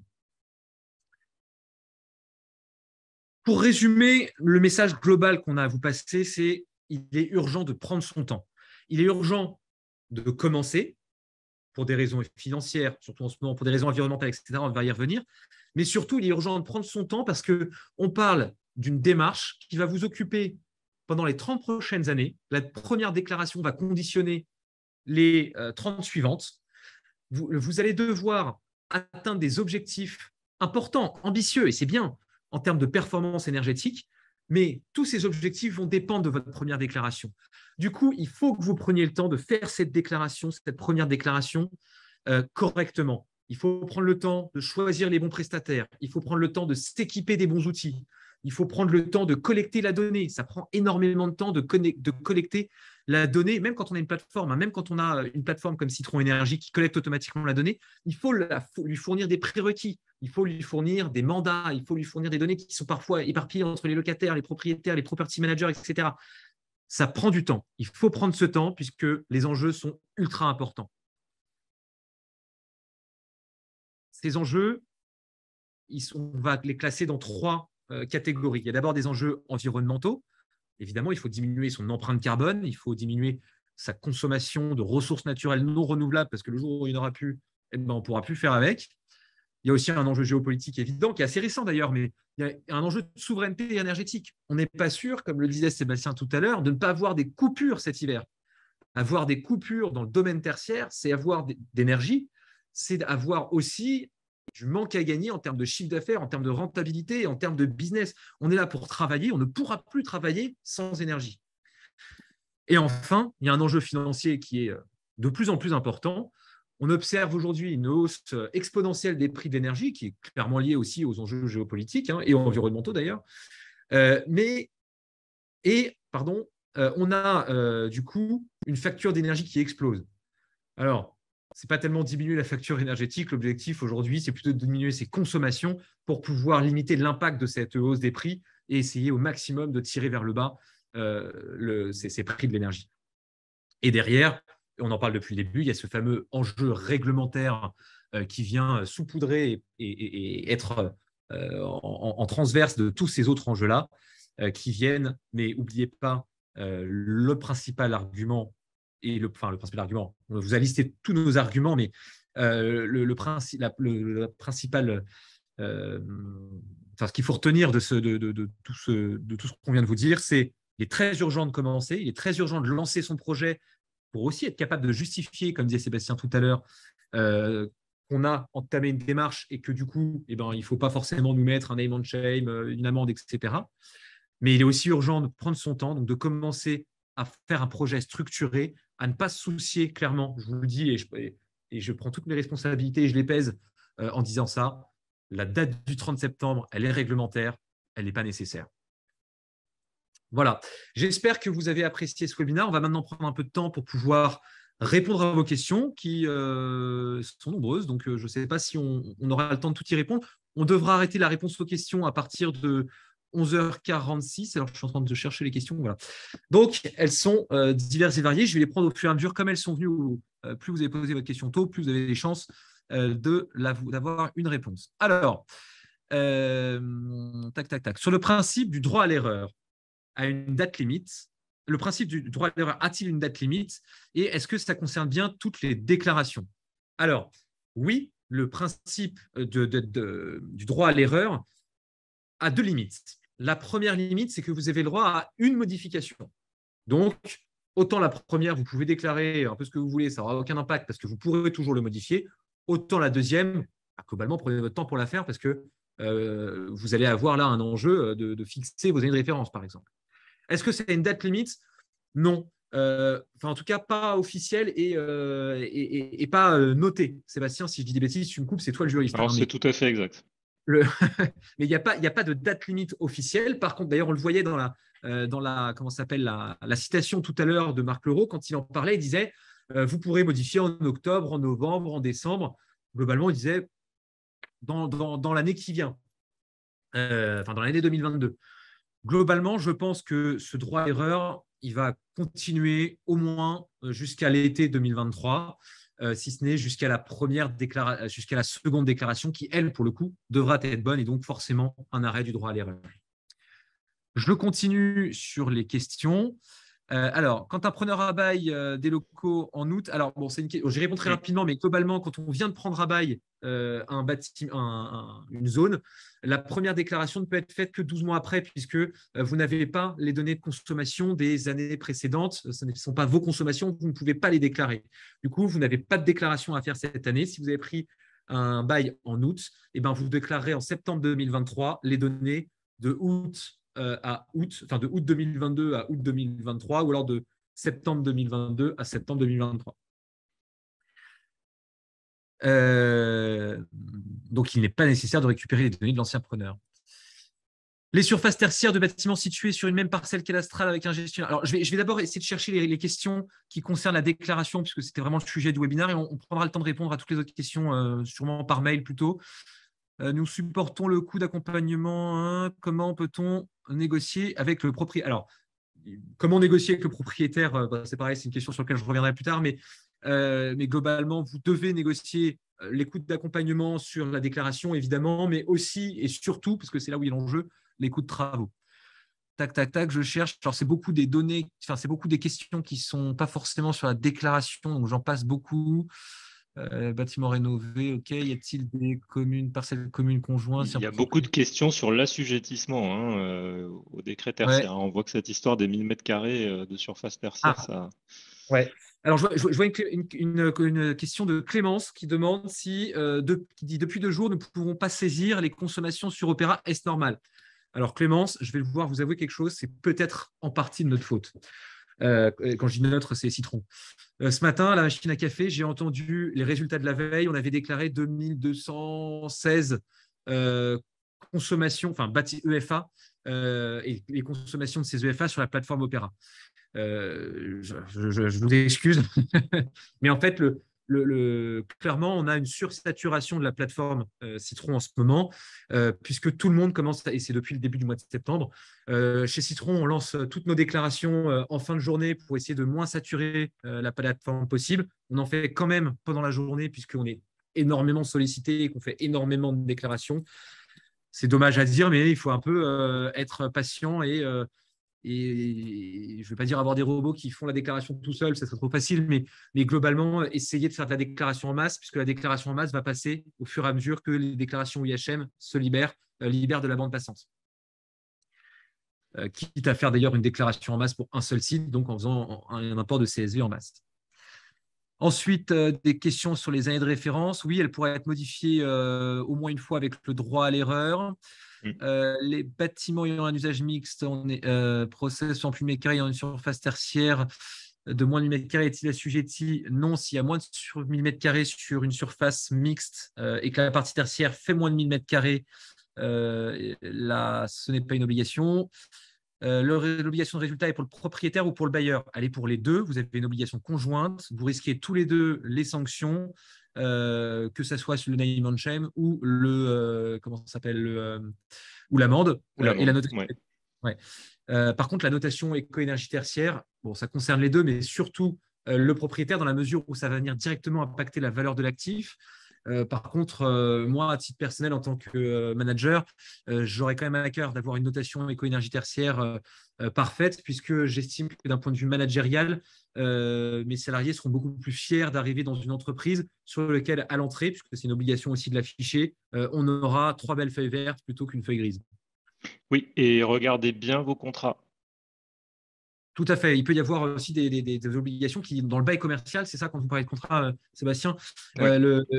Pour résumer, le message global qu'on a à vous passer, c'est qu'il est urgent de prendre son temps. Il est urgent de commencer pour des raisons financières, surtout en ce moment, pour des raisons environnementales, etc. On va y revenir. Mais surtout, il est urgent de prendre son temps parce qu'on parle d'une démarche qui va vous occuper pendant les 30 prochaines années. La première déclaration va conditionner les 30 suivantes. Vous allez devoir atteindre des objectifs importants, ambitieux, et c'est bien, en termes de performance énergétique, mais tous ces objectifs vont dépendre de votre première déclaration. Du coup, il faut que vous preniez le temps de faire cette première déclaration correctement. Il faut prendre le temps de choisir les bons prestataires. Il faut prendre le temps de s'équiper des bons outils. Il faut prendre le temps de collecter la donnée. Ça prend énormément de temps de collecter la donnée, même quand on a une plateforme, même quand on a une plateforme comme Citron Énergie qui collecte automatiquement la donnée, il faut lui fournir des prérequis, il faut lui fournir des mandats, il faut lui fournir des données qui sont parfois éparpillées entre les locataires, les propriétaires, les property managers, etc. Ça prend du temps. Il faut prendre ce temps puisque les enjeux sont ultra importants. Ces enjeux, on va les classer dans 3 catégories. Il y a d'abord des enjeux environnementaux. Évidemment, il faut diminuer son empreinte carbone, il faut diminuer sa consommation de ressources naturelles non renouvelables parce que le jour où il n'y en aura plus, on ne pourra plus faire avec. Il y a aussi un enjeu géopolitique évident, qui est assez récent d'ailleurs, mais il y a un enjeu de souveraineté énergétique. On n'est pas sûr, comme le disait Sébastien tout à l'heure, de ne pas avoir des coupures cet hiver. Avoir des coupures dans le domaine tertiaire, c'est avoir d'énergie, c'est avoir aussi du manque à gagner en termes de chiffre d'affaires, en termes de rentabilité, en termes de business. On est là pour travailler, on ne pourra plus travailler sans énergie. Et enfin, il y a un enjeu financier qui est de plus en plus important. On observe aujourd'hui une hausse exponentielle des prix de l'énergie, qui est clairement liée aussi aux enjeux géopolitiques et environnementaux d'ailleurs. On a du coup une facture d'énergie qui explose. Alors, ce n'est pas tellement diminuer la facture énergétique. L'objectif aujourd'hui, c'est plutôt de diminuer ses consommations pour pouvoir limiter l'impact de cette hausse des prix et essayer au maximum de tirer vers le bas ces prix de l'énergie. Et derrière, on en parle depuis le début, il y a ce fameux enjeu réglementaire qui vient saupoudrer et être en transverse de tous ces autres enjeux-là qui viennent, mais n'oubliez pas le principal argument, le principal argument, on vous a listé tous nos arguments, mais le principal, ce qu'il faut retenir de tout ce qu'on vient de vous dire, c'est qu'il est très urgent de commencer, il est très urgent de lancer son projet pour aussi être capable de justifier, comme disait Sébastien tout à l'heure, qu'on a entamé une démarche et que du coup, il ne faut pas forcément nous mettre un name and shame, une amende, etc. Mais il est aussi urgent de prendre son temps, donc de commencer à faire un projet structuré, à ne pas se soucier clairement, je vous le dis, et je prends toutes mes responsabilités et je les pèse en disant ça, la date du 30 septembre, elle est réglementaire, elle n'est pas nécessaire. Voilà, j'espère que vous avez apprécié ce webinaire. On va maintenant prendre un peu de temps pour pouvoir répondre à vos questions qui sont nombreuses. Donc, je ne sais pas si on aura le temps de tout y répondre. On devra arrêter la réponse aux questions à partir de 11h46. Alors, je suis en train de chercher les questions. Voilà. Donc, elles sont diverses et variées. Je vais les prendre au fur et à mesure. Comme elles sont venues, plus vous avez posé votre question tôt, plus vous avez des chances d'avoir une réponse. Alors, sur le principe du droit à l'erreur, à une date limite. Le principe du droit à l'erreur a-t-il une date limite et est-ce que ça concerne bien toutes les déclarations? Alors, oui, le principe du droit à l'erreur a deux limites. La première limite, c'est que vous avez le droit à une modification. Donc, autant la première, vous pouvez déclarer un peu ce que vous voulez, ça n'aura aucun impact parce que vous pourrez toujours le modifier. Autant la deuxième, globalement, prenez votre temps pour la faire parce que vous allez avoir là un enjeu de fixer vos années de référence, par exemple. Est-ce que c'est une date limite? Non. En tout cas, pas officielle et pas notée. Sébastien, si je dis des bêtises, tu me coupes, c'est toi le juriste. Alors, c'est tout à fait exact. Mais il n'y a pas de date limite officielle. Par contre, d'ailleurs, on le voyait dans la citation tout à l'heure de Marc Leroux, quand il en parlait, il disait vous pourrez modifier en octobre, en novembre, en décembre. Globalement, il disait dans l'année qui vient, dans l'année 2022. Globalement, je pense que ce droit à l'erreur, il va continuer au moins jusqu'à l'été 2023, si ce n'est jusqu'à la seconde déclaration qui, elle, pour le coup, devra être bonne et donc forcément un arrêt du droit à l'erreur. Je continue sur les questions. Alors, quand un preneur à bail des locaux en août, alors bon, j'y réponds très rapidement, mais globalement, quand on vient de prendre à bail une zone, la première déclaration ne peut être faite que 12 mois après, puisque vous n'avez pas les données de consommation des années précédentes. Ce ne sont pas vos consommations, vous ne pouvez pas les déclarer. Du coup, vous n'avez pas de déclaration à faire cette année. Si vous avez pris un bail en août, vous déclarerez en septembre 2023 les données de août de août 2022 à août 2023 ou alors de septembre 2022 à septembre 2023. Donc, il n'est pas nécessaire de récupérer les données de l'ancien preneur. Les surfaces tertiaires de bâtiments situés sur une même parcelle cadastrale avec un gestionnaire. Alors, je vais d'abord essayer de chercher les questions qui concernent la déclaration, puisque c'était vraiment le sujet du webinaire, et on prendra le temps de répondre à toutes les autres questions, sûrement par mail plutôt. Nous supportons le coût d'accompagnement. Comment peut-on négocier avec le propriétaire? Alors, comment négocier avec le propriétaire? C'est pareil, c'est une question sur laquelle je reviendrai plus tard, mais globalement, vous devez négocier les coûts d'accompagnement sur la déclaration, évidemment, mais aussi et surtout, parce que c'est là où il y a l'enjeu, les coûts de travaux. Tac, je cherche. Alors, c'est beaucoup des données, c'est beaucoup des questions qui ne sont pas forcément sur la déclaration, donc j'en passe beaucoup. Bâtiment rénové, ok. Y a-t-il des parcelles communes conjointes? Il y a beaucoup de questions sur l'assujettissement au décret tertiaire. Ouais. On voit que cette histoire des 1000 m² de surface tertiaire, ça… Ouais. Alors, je vois une question de Clémence qui demande qui dit depuis 2 jours, nous ne pouvons pas saisir les consommations sur Opéra. Est-ce normal? Alors, Clémence, je vais pouvoir vous avouer quelque chose, c'est peut-être en partie de notre faute. Quand je dis notre, c'est Citron. Ce matin, à la machine à café, j'ai entendu les résultats de la veille. On avait déclaré 2216 consommations, EFA, et les consommations de ces EFA sur la plateforme Opera. Je vous excuse, mais en fait, clairement, on a une sursaturation de la plateforme Citron en ce moment, puisque tout le monde commence, et c'est depuis le début du mois de septembre. Chez Citron, on lance toutes nos déclarations en fin de journée pour essayer de moins saturer la plateforme possible. On en fait quand même pendant la journée, puisqu'on est énormément sollicité et qu'on fait énormément de déclarations. C'est dommage à dire, mais il faut un peu être patient et je ne vais pas dire avoir des robots qui font la déclaration tout seuls, ça serait trop facile, mais globalement, essayer de faire de la déclaration en masse, puisque la déclaration en masse va passer au fur et à mesure que les déclarations IHM se libèrent de la bande passante. Quitte à faire d'ailleurs une déclaration en masse pour un seul site, donc en faisant un import de CSV en masse. Ensuite, des questions sur les années de référence. Oui, elles pourraient être modifiées au moins une fois avec le droit à l'erreur. Les bâtiments ayant un usage mixte, process en plus de mètres carrés ayant une surface tertiaire de moins de 1000 mètres carrés est-il assujetti? Non, s'il y a moins de 1000 mètres carrés sur une surface mixte et que la partie tertiaire fait moins de 1000 mètres carrés, là, ce n'est pas une obligation. L'obligation de résultat est pour le propriétaire ou pour le bailleur? Elle est pour les deux. Vous avez une obligation conjointe. Vous risquez tous les deux les sanctions, que ce soit sur le name and shame ou comment ça s'appelle, ou l'amende et la notation. Ouais. Ouais. Par contre, la notation éco-énergie tertiaire, bon, ça concerne les deux, mais surtout le propriétaire dans la mesure où ça va venir directement impacter la valeur de l'actif. Par contre, moi, à titre personnel, en tant que manager, j'aurais quand même à cœur d'avoir une notation éco-énergie tertiaire parfaite, puisque j'estime que d'un point de vue managérial, mes salariés seront beaucoup plus fiers d'arriver dans une entreprise sur laquelle, à l'entrée, puisque c'est une obligation aussi de l'afficher, on aura 3 belles feuilles vertes plutôt qu'une feuille grise. Oui, et regardez bien vos contrats. Tout à fait. Il peut y avoir aussi des obligations qui, dans le bail commercial, c'est ça quand vous parlez de contrat, Sébastien, Oui.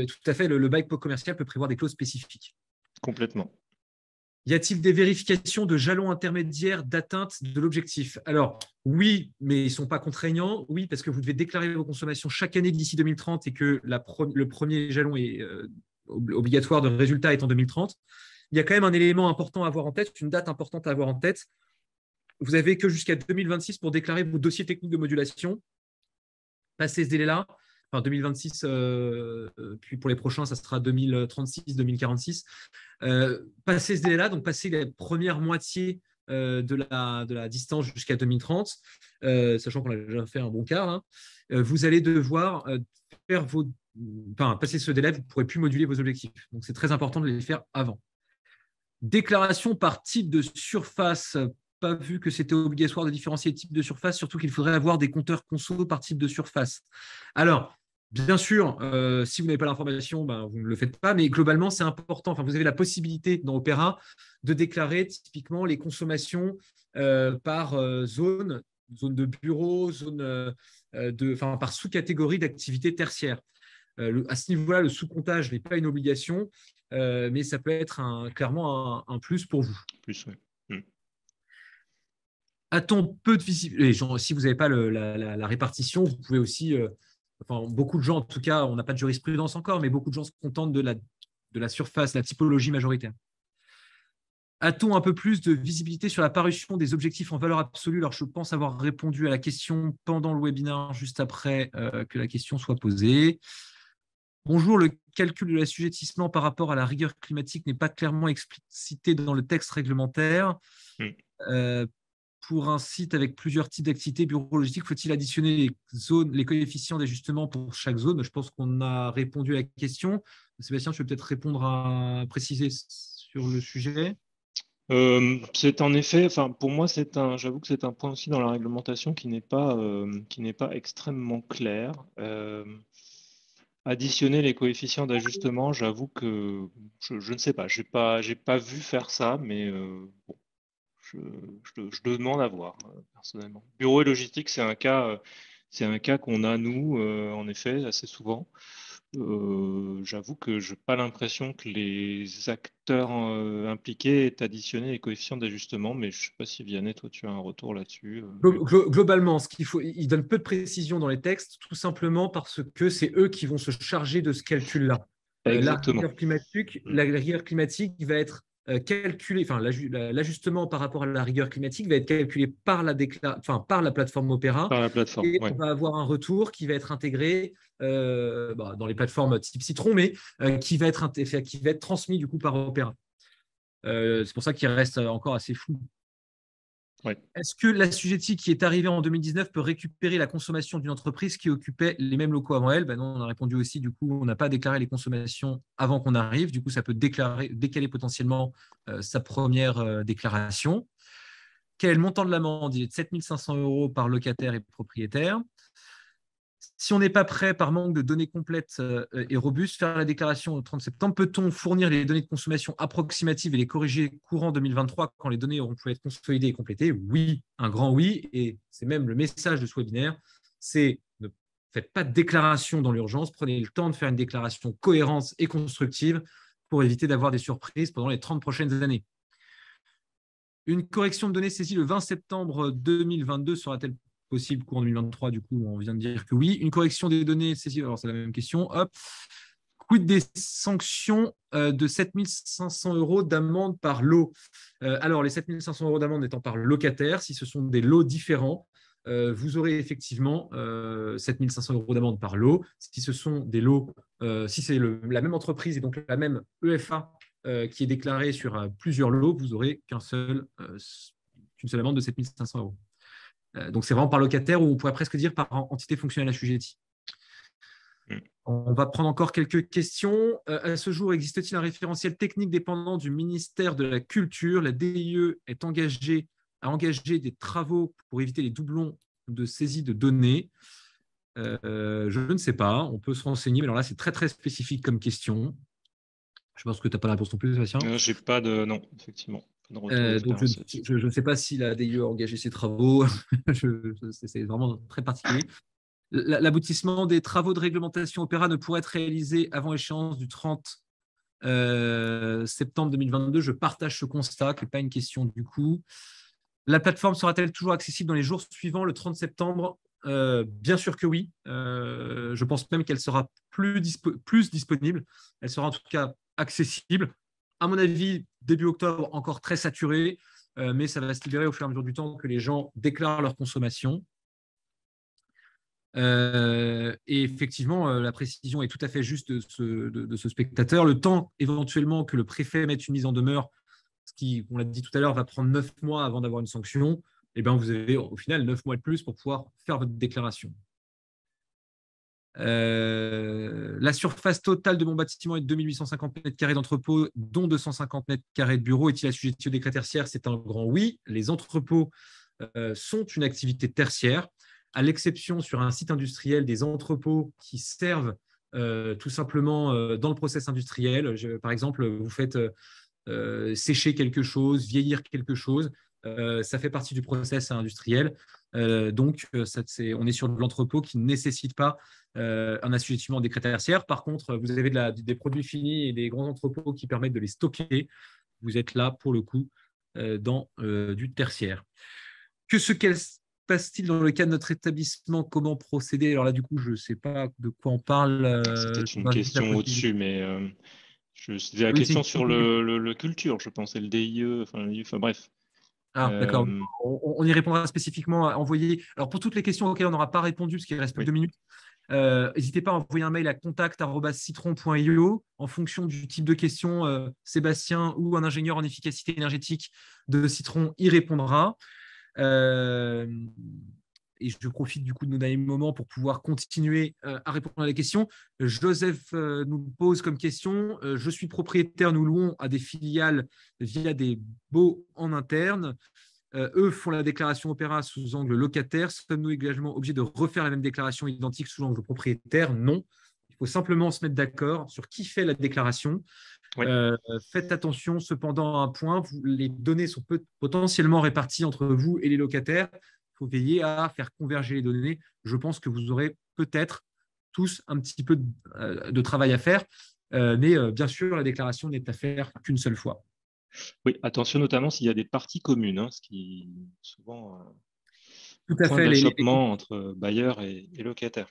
Tout à fait, le bail commercial peut prévoir des clauses spécifiques. Complètement. Y a-t-il des vérifications de jalons intermédiaires d'atteinte de l'objectif? Alors, oui, mais ils ne sont pas contraignants. Oui, parce que vous devez déclarer vos consommations chaque année d'ici 2030 et que le premier jalon est obligatoire de résultat est en 2030. Il y a quand même un élément important à avoir en tête, une date importante à avoir en tête. Vous n'avez que jusqu'à 2026 pour déclarer vos dossiers techniques de modulation. Passez ce délai-là, enfin 2026, puis pour les prochains, ça sera 2036, 2046. Passez ce délai-là, donc passez la première moitié de la distance jusqu'à 2030, sachant qu'on a déjà fait un bon quart, hein, vous allez devoir faire passer ce délai, vous ne pourrez plus moduler vos objectifs. Donc, c'est très important de les faire avant. Déclaration par type de surface. Pas vu que c'était obligatoire de différencier les types de surface, surtout qu'il faudrait avoir des compteurs conso par type de surface. Alors, bien sûr, si vous n'avez pas l'information, vous ne le faites pas, mais globalement, c'est important. Enfin, vous avez la possibilité dans Opera de déclarer typiquement les consommations par zone de bureau, par sous-catégorie d'activité tertiaire. À ce niveau-là, le sous-comptage n'est pas une obligation, mais ça peut être clairement un plus pour vous. Plus, oui. A-t-on peu de visibilité? Si vous n'avez pas la répartition, vous pouvez aussi, beaucoup de gens, en tout cas, on n'a pas de jurisprudence encore, mais beaucoup de gens se contentent de la surface, la typologie majoritaire. A-t-on un peu plus de visibilité sur la parution des objectifs en valeur absolue? Alors, je pense avoir répondu à la question pendant le webinaire, juste après que la question soit posée. Bonjour, le calcul de l'assujettissement par rapport à la rigueur climatique n'est pas clairement explicité dans le texte réglementaire. Pour un site avec plusieurs types d'activités bureau-logistiques, faut-il additionner les coefficients d'ajustement pour chaque zone? Je pense qu'on a répondu à la question. Sébastien, tu veux peut-être préciser sur le sujet? C'est en effet, pour moi, j'avoue que c'est un point aussi dans la réglementation qui n'est pas extrêmement clair. Additionner les coefficients d'ajustement, j'avoue que je ne sais pas. J'ai pas vu faire ça, mais bon. Je demande à voir, personnellement. Bureau et logistique, c'est un cas qu'on a, nous, en effet, assez souvent. J'avoue que je n'ai pas l'impression que les acteurs impliqués aient additionné les coefficients d'ajustement, mais je ne sais pas si Vianney, toi, tu as un retour là-dessus. Globalement, ils donnent peu de précision dans les textes, tout simplement parce que c'est eux qui vont se charger de ce calcul-là. La rigueur climatique va être calculé, enfin, l'ajustement par rapport à la rigueur climatique va être calculé par par la plateforme Opera, Par la plateforme, et oui. on va avoir un retour qui va être intégré dans les plateformes type Citron, mais qui va être transmis du coup par Opera. C'est pour ça qu'il reste encore assez flou. Ouais. Est-ce que l'assujetti qui est arrivé en 2019 peut récupérer la consommation d'une entreprise qui occupait les mêmes locaux avant elle? Ben non, on a répondu aussi, du coup, on n'a pas déclaré les consommations avant qu'on arrive. Du coup, ça peut décaler potentiellement sa première déclaration. Quel est le montant de l'amende? Il est de 7 500 € par locataire et propriétaire. Si on n'est pas prêt par manque de données complètes et robustes, faire la déclaration au 30 septembre, peut-on fournir les données de consommation approximatives et les corriger courant 2023 quand les données auront pu être consolidées et complétées? Oui, un grand oui. Et c'est même le message de ce webinaire, c'est ne faites pas de déclaration dans l'urgence, prenez le temps de faire une déclaration cohérente et constructive pour éviter d'avoir des surprises pendant les 30 prochaines années. Une correction de données saisie le 20 septembre 2022 sera-t-elle possible courant 2023? Du coup, on vient de dire que oui. Une correction des données saisies, alors c'est la même question. Hop. Quid des sanctions de 7 500 € d'amende par lot? Alors, les 7 500 € d'amende étant par locataire, si ce sont des lots différents, vous aurez effectivement 7 500 € d'amende par lot. Si ce sont des lots, si c'est la même entreprise et donc la même EFA qui est déclarée sur plusieurs lots, vous n'aurez qu'une seule amende de 7 500 €. Donc, c'est vraiment par locataire, ou on pourrait presque dire par entité fonctionnelle assujettie. On va prendre encore quelques questions. À ce jour, existe-t-il un référentiel technique dépendant du ministère de la Culture? La DIE est engagée à engager des travaux pour éviter les doublons de saisie de données. Je ne sais pas, on peut se renseigner, mais alors là, c'est très, très spécifique comme question. Je pense que tu n'as pas la réponse non plus, Sébastien. J'ai pas de... Non, effectivement. Pas de retour Donc, je ne sais pas si la DIE a engagé ses travaux. C'est vraiment très particulier. L'aboutissement des travaux de réglementation Opera ne pourrait être réalisé avant l'échéance du 30 septembre 2022. Je partage ce constat, qui n'est pas une question du coup. La plateforme sera-t-elle toujours accessible dans les jours suivants le 30 septembre? Bien sûr que oui. Je pense même qu'elle sera plus disponible. Elle sera en tout cas accessible. À mon avis, début octobre, encore très saturé, mais ça va se libérer au fur et à mesure du temps que les gens déclarent leur consommation. Et effectivement, la précision est tout à fait juste de ce spectateur. Le temps éventuellement que le préfet mette une mise en demeure, ce qui, on l'a dit tout à l'heure, va prendre 9 mois avant d'avoir une sanction, et bien vous avez au final 9 mois de plus pour pouvoir faire votre déclaration. La surface totale de mon bâtiment est de 2850 m² d'entrepôt, dont 250 m² de bureau. Est-il assujetti au décret tertiaire? C'est un grand oui. Les entrepôts sont une activité tertiaire, à l'exception sur un site industriel des entrepôts qui servent tout simplement dans le process industriel. Par exemple, vous faites sécher quelque chose, vieillir quelque chose, ça fait partie du process industriel. Donc, on est sur de l'entrepôt qui ne nécessite pas un assujettissement au décret tertiaire. Par contre, vous avez des produits finis et des grands entrepôts qui permettent de les stocker. Vous êtes là, pour le coup, dans du tertiaire. Que se passe-t-il dans le cas de notre établissement? Comment procéder? Alors là, du coup, je ne sais pas de quoi on parle. C'est peut-être une question au-dessus, mais c'était la question sur le culture, je pense, et le DIE, enfin bref. Ah, d'accord. On y répondra spécifiquement à envoyer. Alors, pour toutes les questions auxquelles on n'aura pas répondu, parce qu'il reste plus de 2 minutes, n'hésitez pas à envoyer un mail à contact@citron.io en fonction du type de question. Sébastien ou un ingénieur en efficacité énergétique de Citron y répondra. Et je profite du coup de nos derniers moments pour pouvoir continuer à répondre à la question. Joseph nous pose comme question, je suis propriétaire, nous louons à des filiales via des baux en interne. Eux font la déclaration Opera sous angle locataire. Sommes-nous également obligés de refaire la même déclaration identique sous angle propriétaire? Non. Il faut simplement se mettre d'accord sur qui fait la déclaration. Oui. Faites attention cependant à un point, les données sont potentiellement réparties entre vous et les locataires. Il faut veiller à faire converger les données. Je pense que vous aurez peut-être tous un petit peu de travail à faire, mais bien sûr, la déclaration n'est à faire qu'une seule fois. Oui, attention notamment s'il y a des parties communes, ce qui souvent tout à point fait, d'achoppement entre bailleurs et locataires.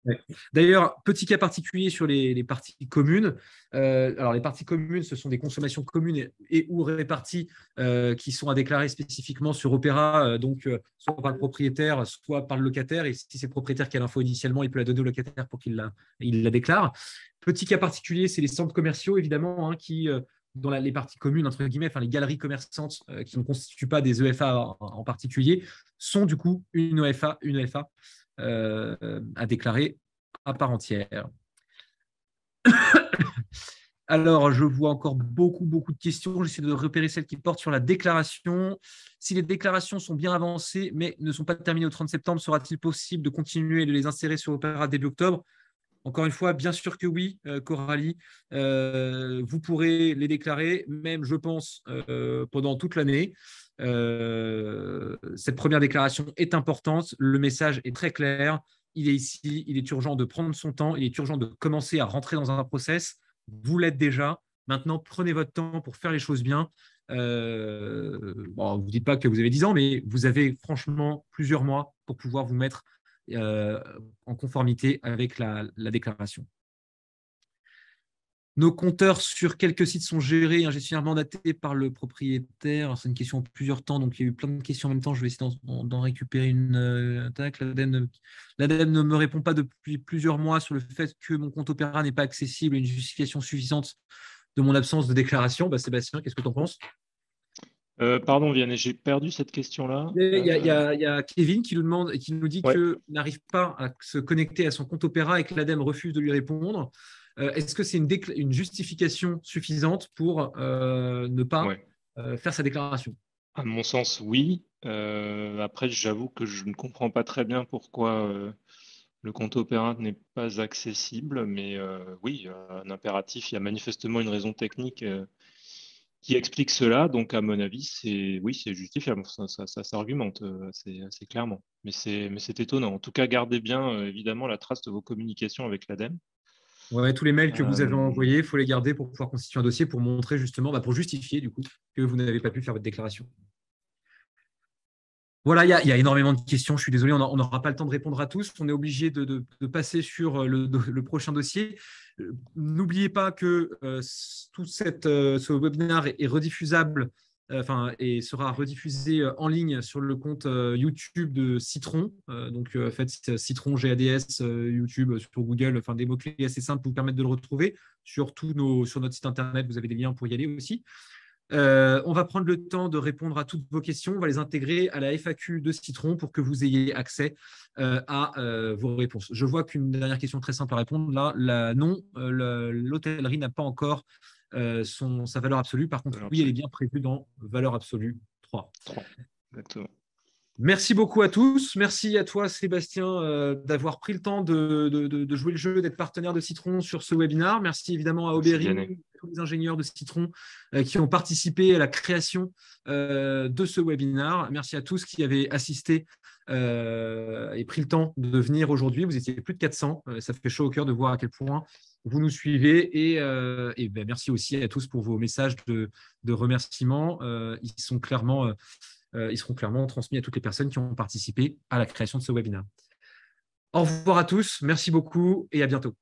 Ouais. D'ailleurs, petit cas particulier sur les parties communes. Alors, les parties communes, ce sont des consommations communes et ou réparties qui sont à déclarer spécifiquement sur Opera, soit par le propriétaire, soit par le locataire. Et si c'est le propriétaire qui a l'info initialement, il peut la donner au locataire pour qu'il la déclare. Petit cas particulier, c'est les centres commerciaux, évidemment, hein, qui, dans les parties communes, entre guillemets, enfin les galeries commerçantes qui ne constituent pas des EFA en particulier, sont du coup une EFA à déclarer à part entière. Alors, je vois encore beaucoup de questions. J'essaie de repérer celles qui portent sur la déclaration. Si les déclarations sont bien avancées, mais ne sont pas terminées au 30 septembre, sera-t-il possible de continuer et de les insérer sur Opera début octobre? Encore une fois, bien sûr que oui, Coralie. Vous pourrez les déclarer, même, je pense, pendant toute l'année. Cette première déclaration est importante. Le message est très clair. Il est ici. Il est urgent de prendre son temps. Il est urgent de commencer à rentrer dans un process. Vous l'êtes déjà. Maintenant, prenez votre temps pour faire les choses bien. Bon, vous ne dites pas que vous avez 10 ans, mais vous avez franchement plusieurs mois pour pouvoir vous mettre en conformité avec la déclaration. Nos compteurs sur quelques sites sont gérés et gestionnaires mandatés par le propriétaire. C'est une question en plusieurs temps, donc il y a eu plein de questions en même temps. Je vais essayer d'en récupérer une. L'ADEME ne me répond pas depuis plusieurs mois sur le fait que mon compte Opera n'est pas accessible et une justification suffisante de mon absence de déclaration. Sébastien, qu'est-ce que tu en penses? Pardon, Vianney, j'ai perdu cette question-là. Il y a Kevin qui nous demande et qui nous dit qu'il n'arrive pas à se connecter à son compte Opera et que l'ADEME refuse de lui répondre. Est-ce que c'est une justification suffisante pour ne pas faire sa déclaration? À mon sens, oui. Après, j'avoue que je ne comprends pas très bien pourquoi le compte Opera n'est pas accessible, mais oui, un impératif, il y a manifestement une raison technique qui explique cela. Donc, à mon avis, c'est justifiable. Ça s'argumente assez clairement. Mais c'est étonnant. En tout cas, gardez bien évidemment la trace de vos communications avec l'ADEME. Ouais, tous les mails que vous avez envoyés, il faut les garder pour pouvoir constituer un dossier pour montrer justement, pour justifier du coup que vous n'avez pas pu faire votre déclaration. Voilà, il y a énormément de questions. Je suis désolé, on n'aura pas le temps de répondre à tous. On est obligé de passer sur le prochain dossier. N'oubliez pas que tout ce webinaire est rediffusable et sera rediffusé en ligne sur le compte YouTube de Citron. Faites Citron GADS YouTube sur Google, des mots-clés assez simples pour vous permettre de le retrouver. Sur notre site internet, vous avez des liens pour y aller aussi. On va prendre le temps de répondre à toutes vos questions. On va les intégrer à la FAQ de Citron pour que vous ayez accès à vos réponses. Je vois qu'une dernière question très simple à répondre. Là, non, l'hôtellerie n'a pas encore sa valeur absolue. Par contre, oui, elle est bien prévue dans valeur absolue 3. Exactement. Merci beaucoup à tous. Merci à toi, Sébastien, d'avoir pris le temps de jouer le jeu, d'être partenaire de Citron sur ce webinaire. Merci évidemment à Aubéry, tous les ingénieurs de Citron qui ont participé à la création de ce webinaire. Merci à tous qui avaient assisté et pris le temps de venir aujourd'hui. Vous étiez plus de 400. Ça fait chaud au cœur de voir à quel point vous nous suivez. Et merci aussi à tous pour vos messages de remerciements. Ils seront clairement transmis à toutes les personnes qui ont participé à la création de ce webinaire. Au revoir à tous, merci beaucoup et à bientôt.